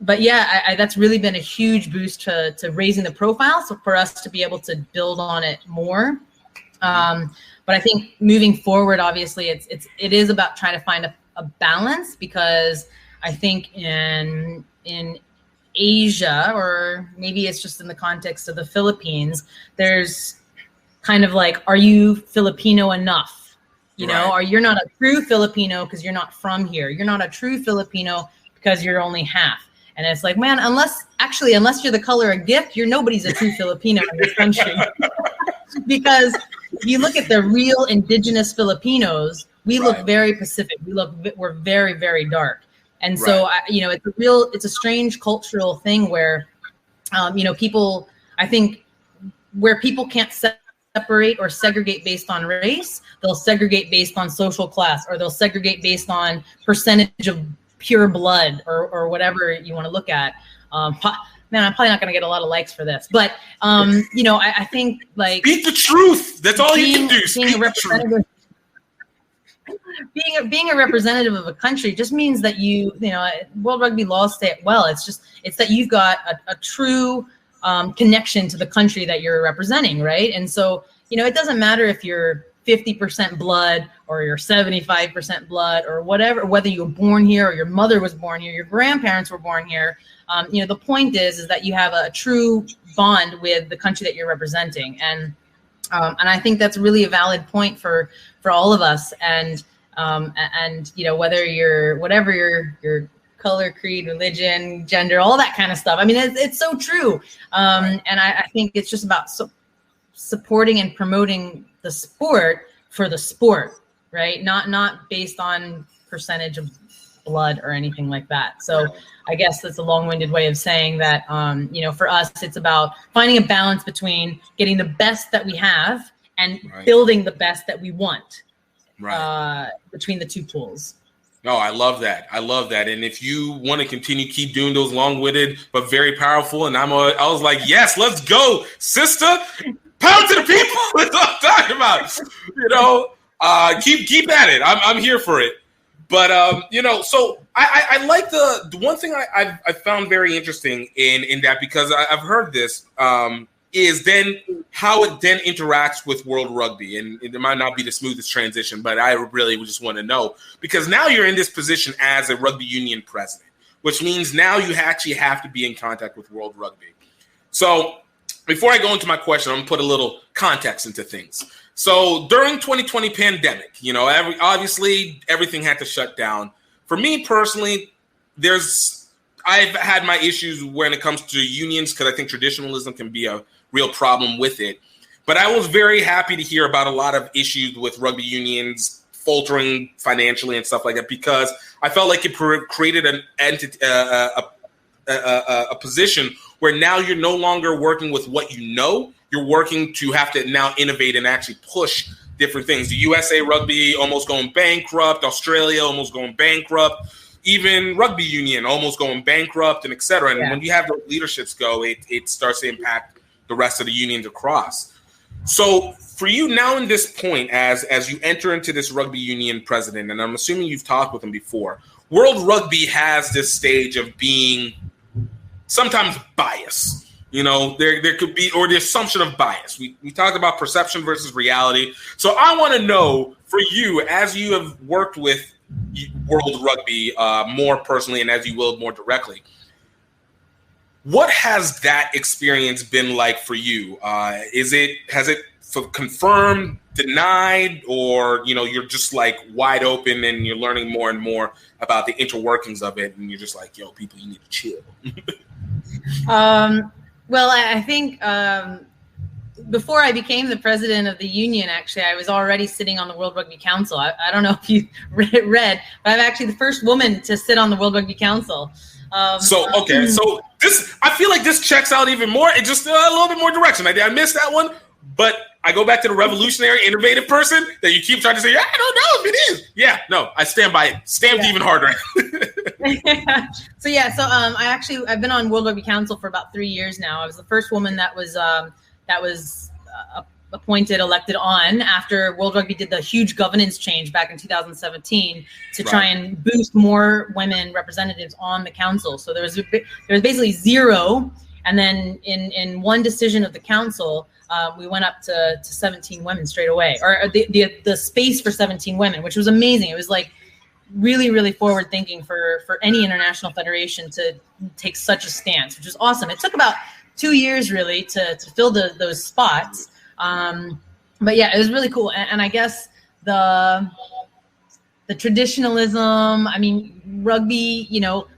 But yeah, that's really been a huge boost to raising the profile. So for us to be able to build on it more. But I think moving forward, obviously, it is about trying to find a balance, because I think in Asia, or maybe it's just in the context of the Philippines, there's kind of like, are you Filipino enough? Or you're not a true Filipino because you're not from here. You're not a true Filipino because you're only half. And it's like, man, unless you're the color of gift, nobody's a true Filipino in this country. Because if you look at the real indigenous Filipinos, we look very Pacific. We're very, very dark. And so, it's a strange cultural thing where, people, I think, where people can't separate or segregate based on race, they'll segregate based on social class, or they'll segregate based on percentage of pure blood, or whatever you want to look at. Man, I'm probably not going to get a lot of likes for this, but I think like speak the truth. That's all you can do. Speak the truth. Being a representative of a country just means that World Rugby laws say it well. It's that you've got a true connection to the country that you're representing, right? And so, it doesn't matter if you're 50% blood or you're 75% blood or whatever, whether you were born here or your mother was born here, your grandparents were born here. The point is that you have a true bond with the country that you're representing. And I think that's really a valid point for all of us. And whether you're whatever your color, creed, religion, gender, all that kind of stuff. I mean, it's so true. And I think it's just about supporting and promoting the sport for the sport, right? Not based on percentage of blood or anything like that. So I guess that's a long-winded way of saying that, for us, it's about finding a balance between getting the best that we have and building the best that we want between the two pools. No, I love that. And if you want to keep doing those long-winded but very powerful, and I was like, yes, let's go, sister. Power to the people. That's what I'm talking about. Keep at it. I'm here for it. But so I like the one thing I found very interesting in that, because I've heard this, is then how it then interacts with World Rugby. And it might not be the smoothest transition, but I really just want to know, because now you're in this position as a rugby union president, which means now you actually have to be in contact with World Rugby. So before I go into my question, I'm going to put a little context into things. So during 2020 pandemic, obviously everything had to shut down. For me personally, I've had my issues when it comes to unions, because I think traditionalism can be a real problem with it. But I was very happy to hear about a lot of issues with rugby unions faltering financially and stuff like that, because I felt like it created an entity, a position where now you're no longer working with what you know. You're working to have to now innovate and actually push different things. The USA Rugby almost going bankrupt, Australia almost going bankrupt, even rugby union almost going bankrupt, and et cetera. And when you have those leaderships go, it starts to impact the rest of the unions across. So for you now in this point, as you enter into this rugby union president, and I'm assuming you've talked with him before, World Rugby has this stage of being sometimes biased. There could be, or the assumption of bias. We talked about perception versus reality. So I want to know, for you, as you have worked with World Rugby more personally, and as you will more directly, what has that experience been like for you? Has it confirmed, denied, or you're just like wide open and you're learning more and more about the interworkings of it, and you're just like, yo, people, you need to chill? Well, I think before I became the president of the union, actually, I was already sitting on the World Rugby Council. I don't know if you read, but I'm actually the first woman to sit on the World Rugby Council. So this, I feel like this checks out even more. It just a little bit more direction. I missed that one, but I go back to the revolutionary, innovative person that you keep trying to say, yeah, I don't know if it is. Yeah, no, I stand by it. Stamped even harder. I've been on World Rugby Council for about 3 years now. I was the first woman that was elected on after World Rugby did the huge governance change back in 2017 to try and boost more women representatives on the council. So there was basically zero, and then in one decision of the council, we went up to 17 women straight away, or the space for 17 women, which was amazing. It was like really, really forward thinking for any international federation to take such a stance, which was awesome. It took about 2 years really to fill those spots. But yeah, it was really cool. And I guess the traditionalism, I mean, rugby,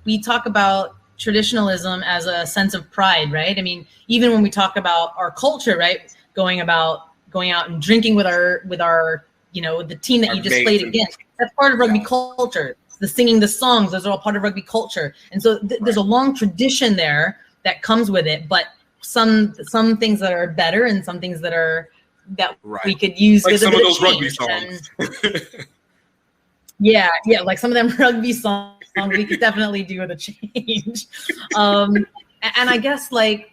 we talk about traditionalism as a sense of pride, right? I mean, even when we talk about our culture, right? Going out and drinking with our the team that you just played against, that's part of rugby culture. The singing the songs, those are all part of rugby culture. And so there's a long tradition there that comes with it, but some things that are better and some things that we could use like with some a bit of those rugby songs. Yeah, like some of them rugby songs we could definitely do with a change. And I guess like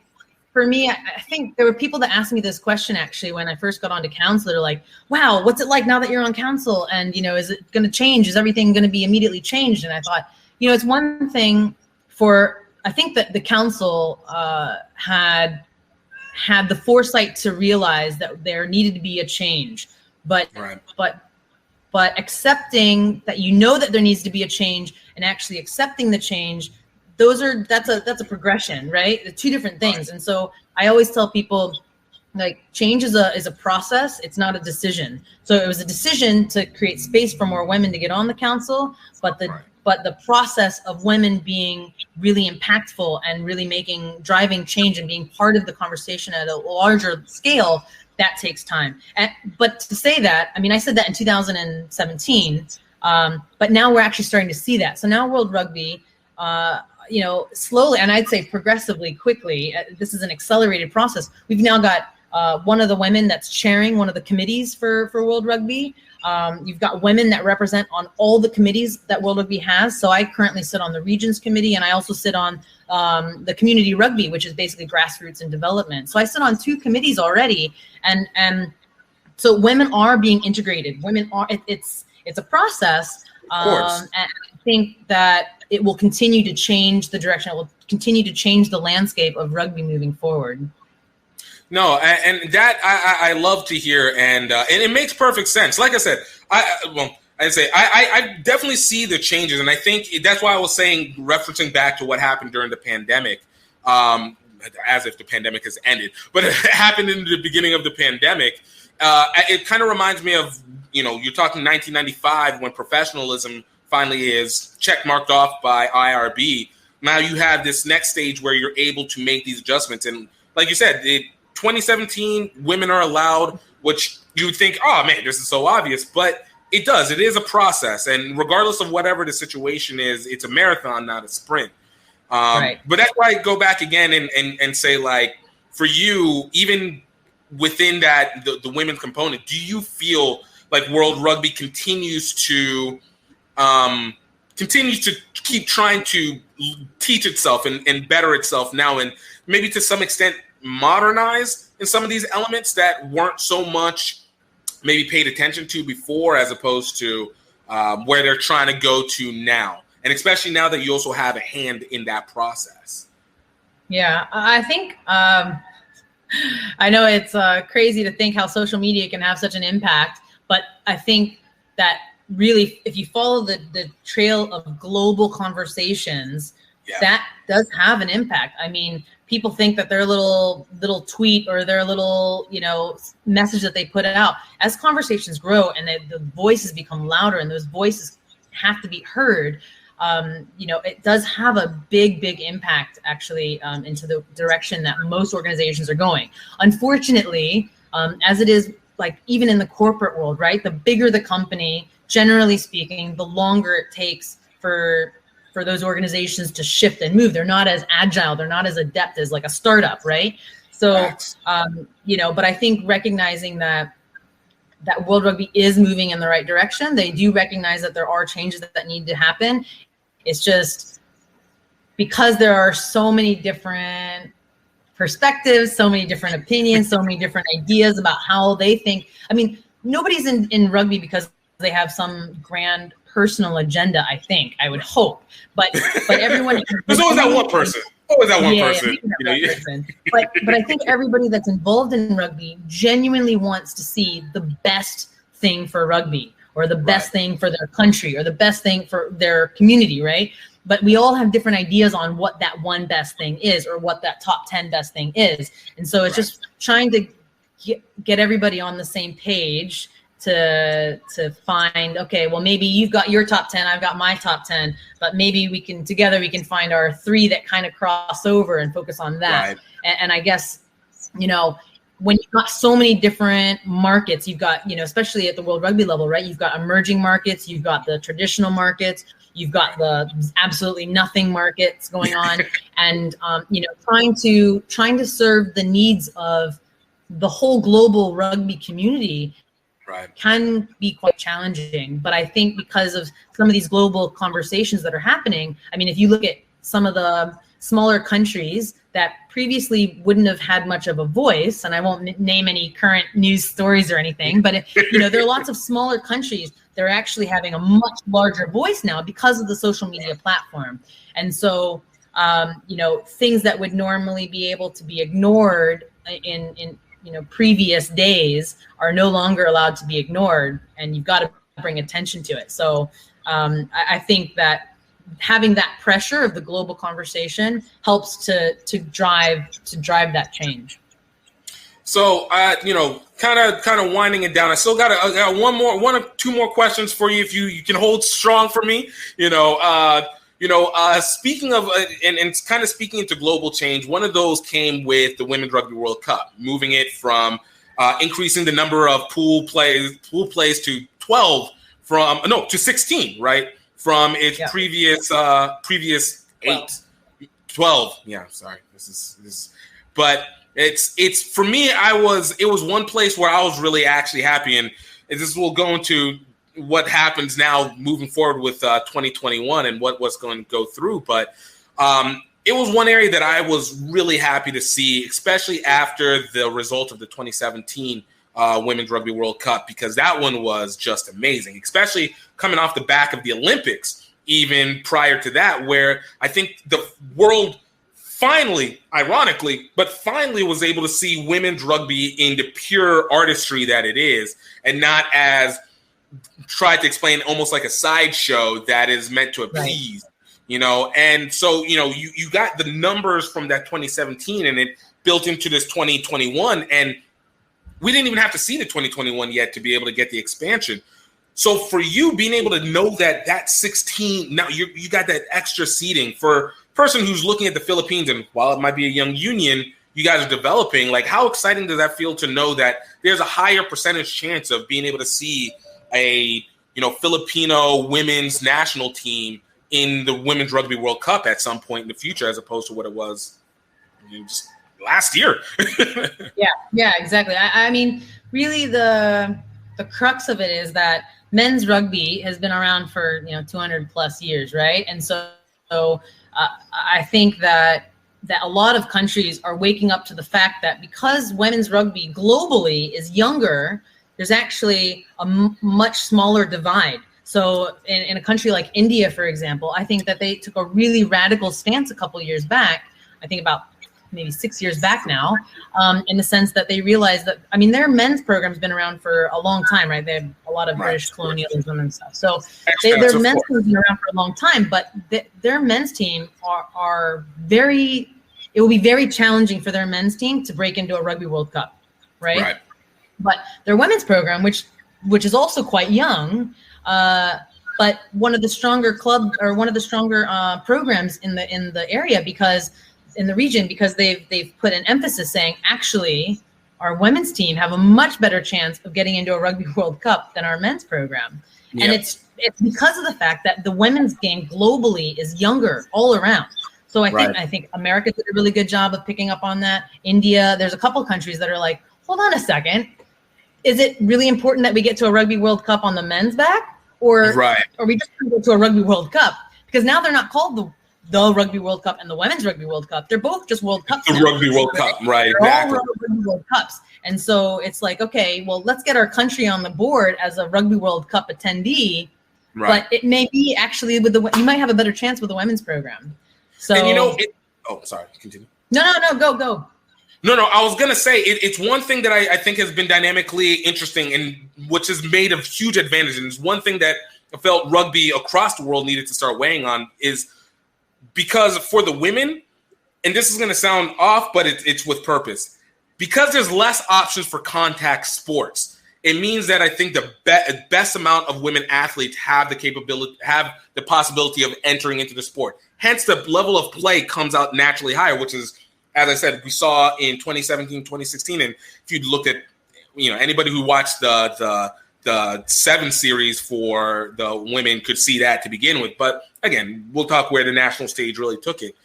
for me, I think there were people that asked me this question actually when I first got onto council. They're like, wow, what's it like now that you're on council? And, is it going to change? Is everything going to be immediately changed? And I thought, it's one thing I think that the council had the foresight to realize that there needed to be a change, but accepting that that there needs to be a change and actually accepting the change, that's a progression, right? The two different things. Right. And so I always tell people, like, change is a process. It's not a decision. So it was a decision to create space for more women to get on the council, but the process of women being really impactful and really driving change and being part of the conversation at a larger scale, that takes time. But to say that, I mean, I said that in 2017, but now we're actually starting to see that. So now World Rugby, slowly, and I'd say progressively, quickly, this is an accelerated process. We've now got one of the women that's chairing one of the committees for World Rugby. You've got women that represent on all the committees that World Rugby has. So I currently sit on the Regions Committee, and I also sit on the Community Rugby, which is basically grassroots and development. So I sit on 2 committees already, and so women are being integrated. Women are. It's a process, And I think that it will continue to change the direction. It will continue to change the landscape of rugby moving forward. No, and that I love to hear, and it makes perfect sense. Like I said, I definitely see the changes, and I think that's why I was saying, referencing back to what happened during the pandemic, as if the pandemic has ended, but it happened in the beginning of the pandemic. It kind of reminds me of, you're talking 1995 when professionalism finally is checkmarked off by IRB. Now you have this next stage where you're able to make these adjustments, and like you said, 2017, women are allowed, which you would think, oh man, this is so obvious, but it does. It is a process, and regardless of whatever the situation is, it's a marathon, not a sprint. Right. But that's why I go back again and say, like, for you, even within that, the women's component, do you feel like World Rugby continues to keep trying to teach itself and better itself now, and maybe to some extent modernize in some of these elements that weren't so much maybe paid attention to before, as opposed to where they're trying to go to now, and especially now that you also have a hand in that process? Yeah, I think I know it's crazy to think how social media can have such an impact, but I think that really, if you follow the trail of global conversations, that does have an impact. I mean, people think that their little tweet or their little, message that they put out, as conversations grow and the voices become louder and those voices have to be heard, it does have a big impact actually into the direction that most organizations are going. Unfortunately, as it is, like, even in the corporate world, right? The bigger the company, generally speaking, the longer it takes for those organizations to shift and move. They're not as agile. They're not as adept as like a startup, right? So, but I think recognizing that World Rugby is moving in the right direction, they do recognize that there are changes that need to happen. It's just because there are so many different perspectives, so many different opinions, so many different ideas about how they think. I mean, nobody's in rugby because they have some grand personal agenda, I would hope. But everyone there's always that one person. Always that one person. But I think everybody that's involved in rugby genuinely wants to see the best thing for rugby, or the best thing for their country, or the best thing for their community, right? But we all have different ideas on what that one best thing is, or what that top 10 best thing is. And so it's just trying to get everybody on the same page to find, okay, well, maybe you've got your top 10, I've got my top 10, but maybe we can find our 3 that kind of cross over and focus on that. Right. And I guess, when you've got so many different markets, you've got, especially at the World Rugby level, right? You've got emerging markets, you've got the traditional markets, you've got the absolutely nothing markets going on, and trying to serve the needs of the whole global rugby community can be quite challenging. But I think because of some of these global conversations that are happening, I mean, if you look at some of the smaller countries that previously wouldn't have had much of a voice, and I won't name any current news stories or anything, but there are lots of smaller countries that are actually having a much larger voice now because of the social media platform. And so, things that would normally be able to be ignored in previous days are no longer allowed to be ignored, and you've got to bring attention to it. So I think that having that pressure of the global conversation helps to drive that change. So, kind of winding it down. I still got one or two more questions for you, if you can hold strong for me. Speaking of and kind of speaking into global change, one of those came with the Women's Rugby World Cup, moving it from increasing the number of pool plays to 12 to 16, right? From its previous 12. Yeah, sorry. This is, but it's for me. It was one place where I was really actually happy, and this will go into what happens now moving forward with 2021 and what's going to go through. But it was one area that I was really happy to see, especially after the result of the 2017 Women's Rugby World Cup, because that one was just amazing, especially coming off the back of the Olympics, even prior to that, where I think the world finally, ironically, but finally was able to see women's rugby in the pure artistry that it is, and not as tried to explain almost like a sideshow that is meant to appease, you know. And so, you know, you got the numbers from that 2017 and it built into this 2021, and we didn't even have to see the 2021 yet to be able to get the expansion. So for you being able to know that 16, now you got that extra seating for a person who's looking at the Philippines, and while it might be a young union, you guys are developing, like how exciting does that feel to know that there's a higher percentage chance of being able to see a, you know, Filipino women's national team in the Women's Rugby World Cup at some point in the future, as opposed to what it was, you know, just last year. Yeah, exactly. I mean, really the crux of it is that men's rugby has been around for, you know, 200 plus years, right? And so I think that a lot of countries are waking up to the fact that because women's rugby globally is younger, there's actually a much smaller divide. So in a country like India, for example, I think that they took a really radical stance a couple years back, I think about maybe 6 years back now, in the sense that they realized that, I mean, their men's program's been around for a long time, right? They have a lot of British colonialism and stuff. So their men's team's been around for a long time, but their men's team are very, it will be very challenging for their men's team to break into a Rugby World Cup, right? But their women's program, which is also quite young, but one of the stronger programs in the area, because in the region, because they've put an emphasis saying, actually, our women's team have a much better chance of getting into a Rugby World Cup than our men's program. Yep. And it's because of the fact that the women's game globally is younger all around. So I think America did a really good job of picking up on that. India, there's a couple countries that are like, hold on a second. Is it really important that we get to a Rugby World Cup on the men's back? Or are we just going to go to a Rugby World Cup? Because now they're not called the Rugby World Cup and the Women's Rugby World Cup. They're both just World Cups. The Rugby World Cup, right? They're all Rugby World Cups. And so it's like, okay, well, let's get our country on the board as a Rugby World Cup attendee. But it may be actually you might have a better chance with the women's program. So, and you know, sorry, continue. No, go. No, I was going to say, it's one thing that I think has been dynamically interesting and which has made a huge advantage. And it's one thing that I felt rugby across the world needed to start weighing on is because for the women, and this is going to sound off, but it's with purpose, because there's less options for contact sports. It means that I think the best amount of women athletes have the possibility of entering into the sport. Hence, the level of play comes out naturally higher, which is, as I said, we saw in 2017, 2016. And if you looked at, you know, anybody who watched the 7 series for the women could see that to begin with. But again, we'll talk where the national stage really took it.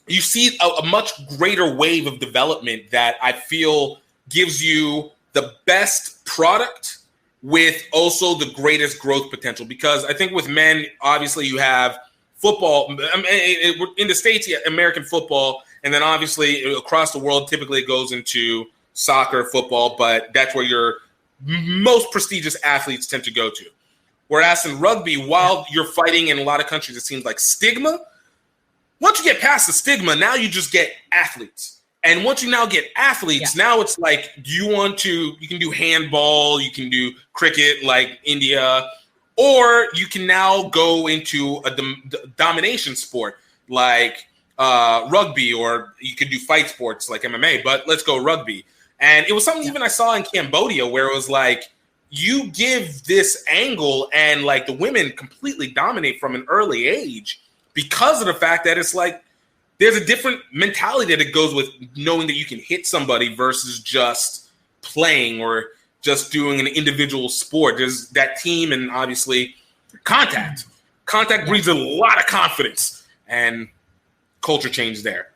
You see a much greater wave of development that I feel gives you the best product with also the greatest growth potential. Because I think with men, obviously you have football. In the States, American football, and then obviously across the world, typically it goes into soccer, football, but that's where your most prestigious athletes tend to go to. Whereas in rugby, while you're fighting in a lot of countries, it seems like stigma. Once you get past the stigma, now you just get athletes. And once you now get athletes, now it's like, you can do handball, you can do cricket like India, or you can now go into a domination sport like rugby, or you could do fight sports like MMA, but let's go rugby. And it was something even I saw in Cambodia where it was like, you give this angle and like the women completely dominate from an early age because of the fact that it's like, there's a different mentality that it goes with knowing that you can hit somebody versus just playing or just doing an individual sport. There's that team and obviously contact. Contact breeds a lot of confidence and culture change there.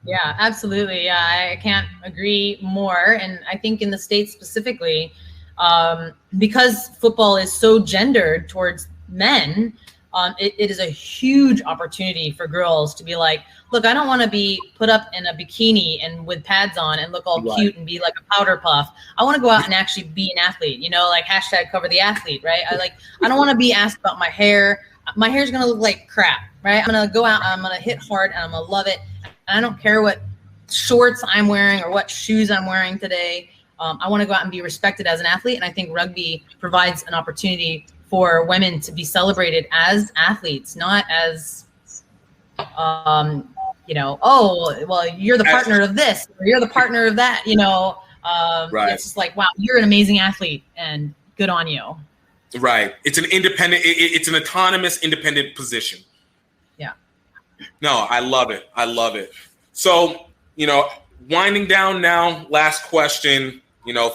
Yeah, absolutely. Yeah, I can't agree more. And I think in the States specifically, because football is so gendered towards men, it is a huge opportunity for girls to be like, look, I don't want to be put up in a bikini and with pads on and look all cute and be like a powder puff. I want to go out and actually be an athlete, like #CoverTheAthlete, right? I don't want to be asked about my hair. My hair's going to look like crap, right? I'm going to go out, I'm going to hit hard, and I'm going to love it. And I don't care what shorts I'm wearing or what shoes I'm wearing today. I want to go out and be respected as an athlete. And I think rugby provides an opportunity for women to be celebrated as athletes, not as, oh, well, you're the partner of this, or you're the partner of that, Right. It's just like, wow, you're an amazing athlete and good on you. Right. It's an independent, it's an autonomous, independent position. Yeah. No, I love it. I love it. So, winding down now, last question,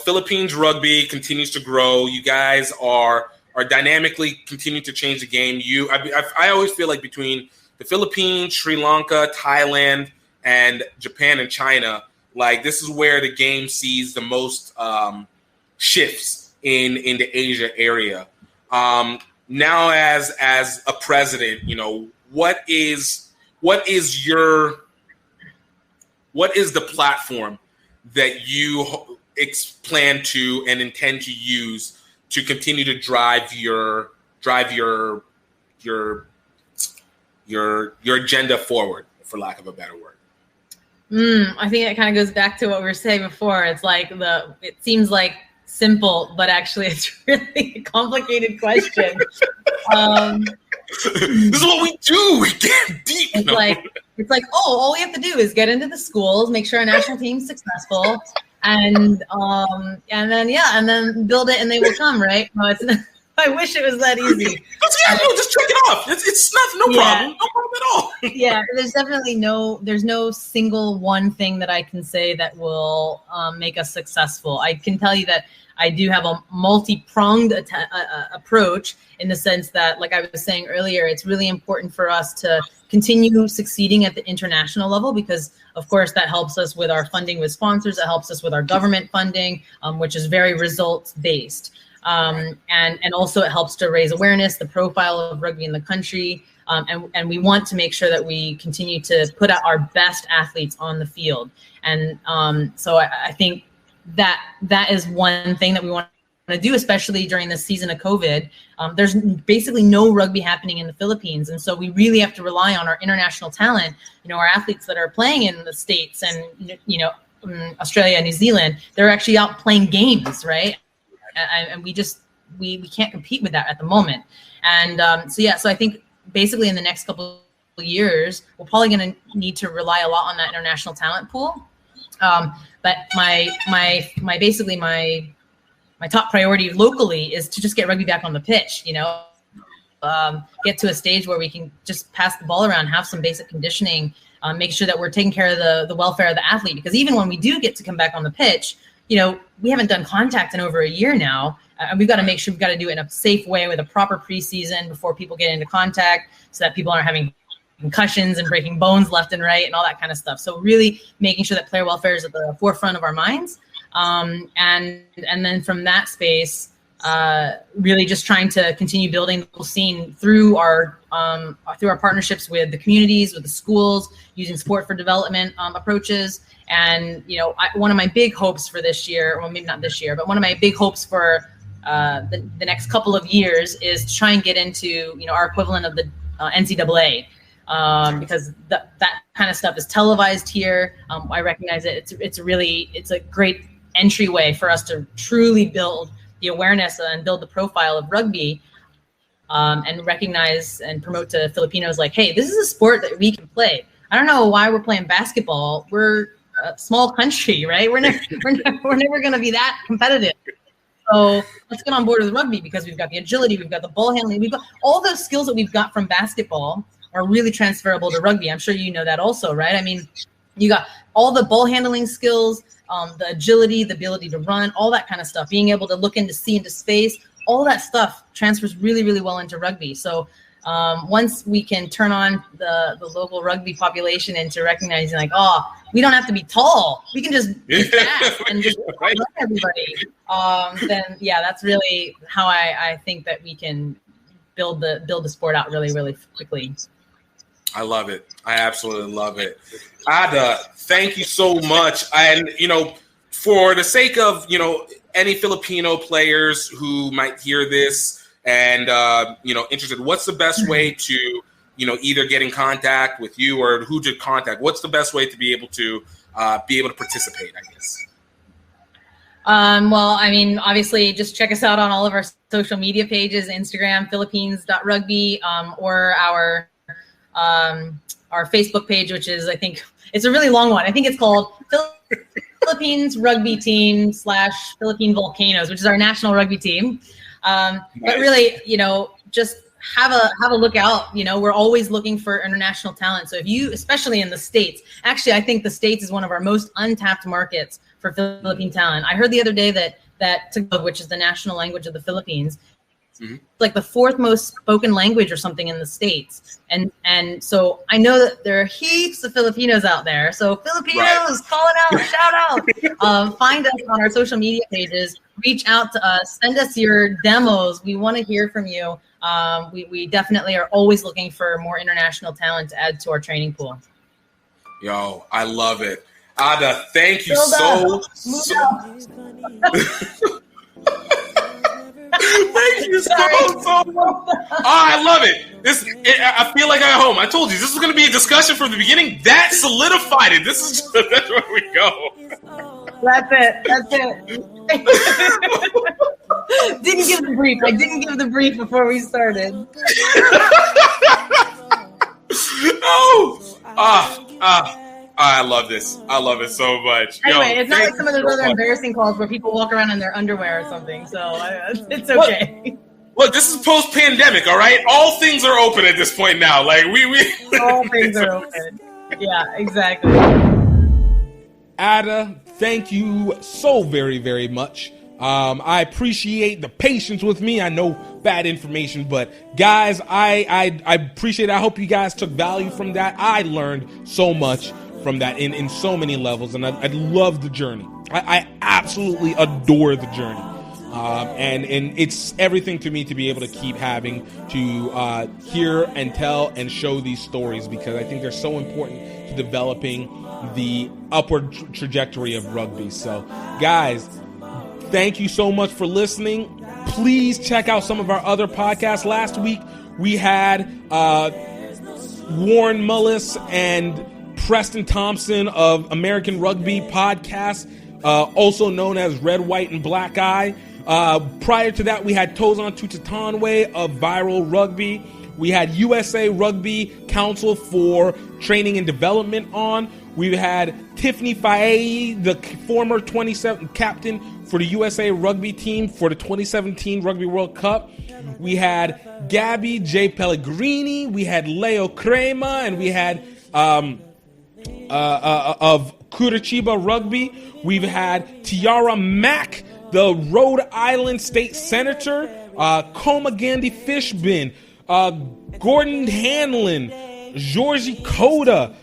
Philippines rugby continues to grow. You guys are dynamically continuing to change the game. I always feel like between the Philippines, Sri Lanka, Thailand, and Japan and China, like this is where the game sees the most shifts in the Asia area. Now as a president, what is the platform that you plan to and intend to use to continue to drive your agenda forward, for lack of a better word? I think it kind of goes back to what we were saying before. It's like it seems like simple, but actually it's really a complicated question. This is what we do. We get deep. It's like, all we have to do is get into the schools, make sure our national team's successful, and then build it, and they will come, right? No, it's not, I wish it was that easy. Just check it off. It's nothing, no problem at all. Yeah, there's definitely no single one thing that I can say that will make us successful. I can tell you that I do have a multi-pronged approach in the sense that, like I was saying earlier, it's really important for us to continue succeeding at the international level because, of course, that helps us with our funding with sponsors. It helps us with our government funding, which is very results-based. And also it helps to raise awareness, the profile of rugby in the country. And we want to make sure that we continue to put out our best athletes on the field. And so I think that is one thing that we want to do, especially during this season of COVID. There's basically no rugby happening in the Philippines. And so we really have to rely on our international talent, our athletes that are playing in the States and, Australia, New Zealand, they're actually out playing games, right? And we can't compete with that at the moment. And so I think basically in the next couple of years, we're probably going to need to rely a lot on that international talent pool. But my top priority locally is to just get rugby back on the pitch, get to a stage where we can just pass the ball around, have some basic conditioning, make sure that we're taking care of the welfare of the athlete. Because even when we do get to come back on the pitch, we haven't done contact in over a year now. We've got to make sure we've got to do it in a safe way with a proper preseason before people get into contact so that people aren't having concussions and breaking bones left and right and all that kind of stuff. So really making sure that player welfare is at the forefront of our minds. And then from that space, really just trying to continue building the whole scene through our partnerships with the communities, with the schools, using sport for development approaches. And, one of my big hopes for this year, well, maybe not this year, but one of my big hopes for the next couple of years is to try and get into, our equivalent of the NCAA. Because that kind of stuff is televised here. I recognize it. It's a great entryway for us to truly build the awareness and build the profile of rugby, and recognize and promote to Filipinos like, hey, this is a sport that we can play. I don't know why we're playing basketball. We're a small country, right? We're never going to be that competitive. So let's get on board with rugby because we've got the agility, we've got the ball handling, we've got all those skills that we've got from basketball are really transferable to rugby. I'm sure you know that also, right? I mean, you got all the ball handling skills, the agility, the ability to run, all that kind of stuff, being able to look see into space, all that stuff transfers really, really well into rugby. So once we can turn on the local rugby population into recognizing like, we don't have to be tall. We can just be fast and just run everybody. Then, yeah, that's really how I think that we can build the sport out really, really quickly. I love it. I absolutely love it. Ada, thank you so much. And, for the sake of, any Filipino players who might hear this and, interested, what's the best way to, either get in contact with you or who to contact? What's the best way to be able to participate, I guess? Well, I mean, obviously, just check us out on all of our social media pages, Instagram, Philippines.rugby, or our Facebook page, which is, I think, it's a really long one. I think it's called Philippines Rugby Team / Philippine Volcanoes, which is our national rugby team. But really, just have a look out. We're always looking for international talent. So if you, especially in the States, actually, I think the States is one of our most untapped markets for Philippine talent. I heard the other day that Tagalog, which is the national language of the Philippines, like the 4th most spoken language or something in the States. And so I know that there are heaps of Filipinos out there. So Filipinos, call it out, shout out. Find us on our social media pages, reach out to us, send us your demos. We want to hear from you. We definitely are always looking for more international talent to add to our training pool. Yo, I love it. Ada, thank you so Thank you so much. Oh, I love it. I feel like I'm at home. I told you this was going to be a discussion from the beginning. That solidified it. That's where we go. That's it. Didn't give the brief. I didn't give the brief before we started. I love this. I love it so much. Anyway, it's not like some of those other embarrassing calls where people walk around in their underwear or something. So it's okay. Look, this is post-pandemic, all right? All things are open at this point now. Like we all things are open. Yeah, exactly. Ada, thank you so very, very much. I appreciate the patience with me. I know bad information, but guys, I appreciate it. I hope you guys took value from that. I learned so much from that in so many levels, and I love the journey. I absolutely adore the journey. And it's everything to me to be able to keep having to hear and tell and show these stories, because I think they're so important to developing the upward trajectory of rugby. So, guys, thank you so much for listening. Please check out some of our other podcasts. Last week, we had Warren Mullis and Preston Thompson of American Rugby Podcast, also known as Red, White, and Black Eye. Prior to that, we had Tozan Tutatanwe of Viral Rugby. We had USA Rugby Council for Training and Development on. We've had Tiffany Faye, the former 27 captain for the USA Rugby team for the 2017 Rugby World Cup. We had Gabby J. Pellegrini. We had Leo Crema, and we had of Curitiba Rugby. We've had Tiara Mack, the Rhode Island State Senator, Koma Gandhi Fishbin, Gordon Hanlon, Georgie Koda,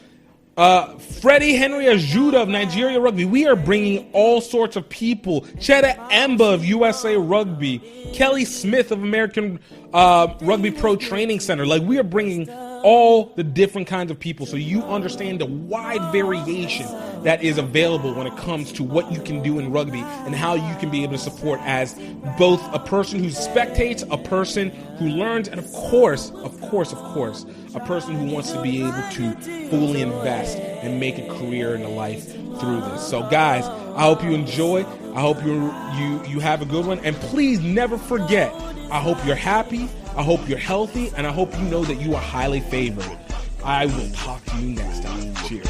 Freddie Henry Ajuda of Nigeria Rugby. We are bringing all sorts of people. Cheta Emba of USA Rugby, Kelly Smith of American Rugby Pro Training Center. Like, we are bringing all the different kinds of people so you understand the wide variation that is available when it comes to what you can do in rugby and how you can be able to support as both a person who spectates, a person who learns, and of course, a person who wants to be able to fully invest and make a career and a life through this. So, guys, I hope you enjoy. I hope you have a good one. And please never forget, I hope you're happy, I hope you're healthy, and I hope you know that you are highly favored. I will talk to you next time. Cheers.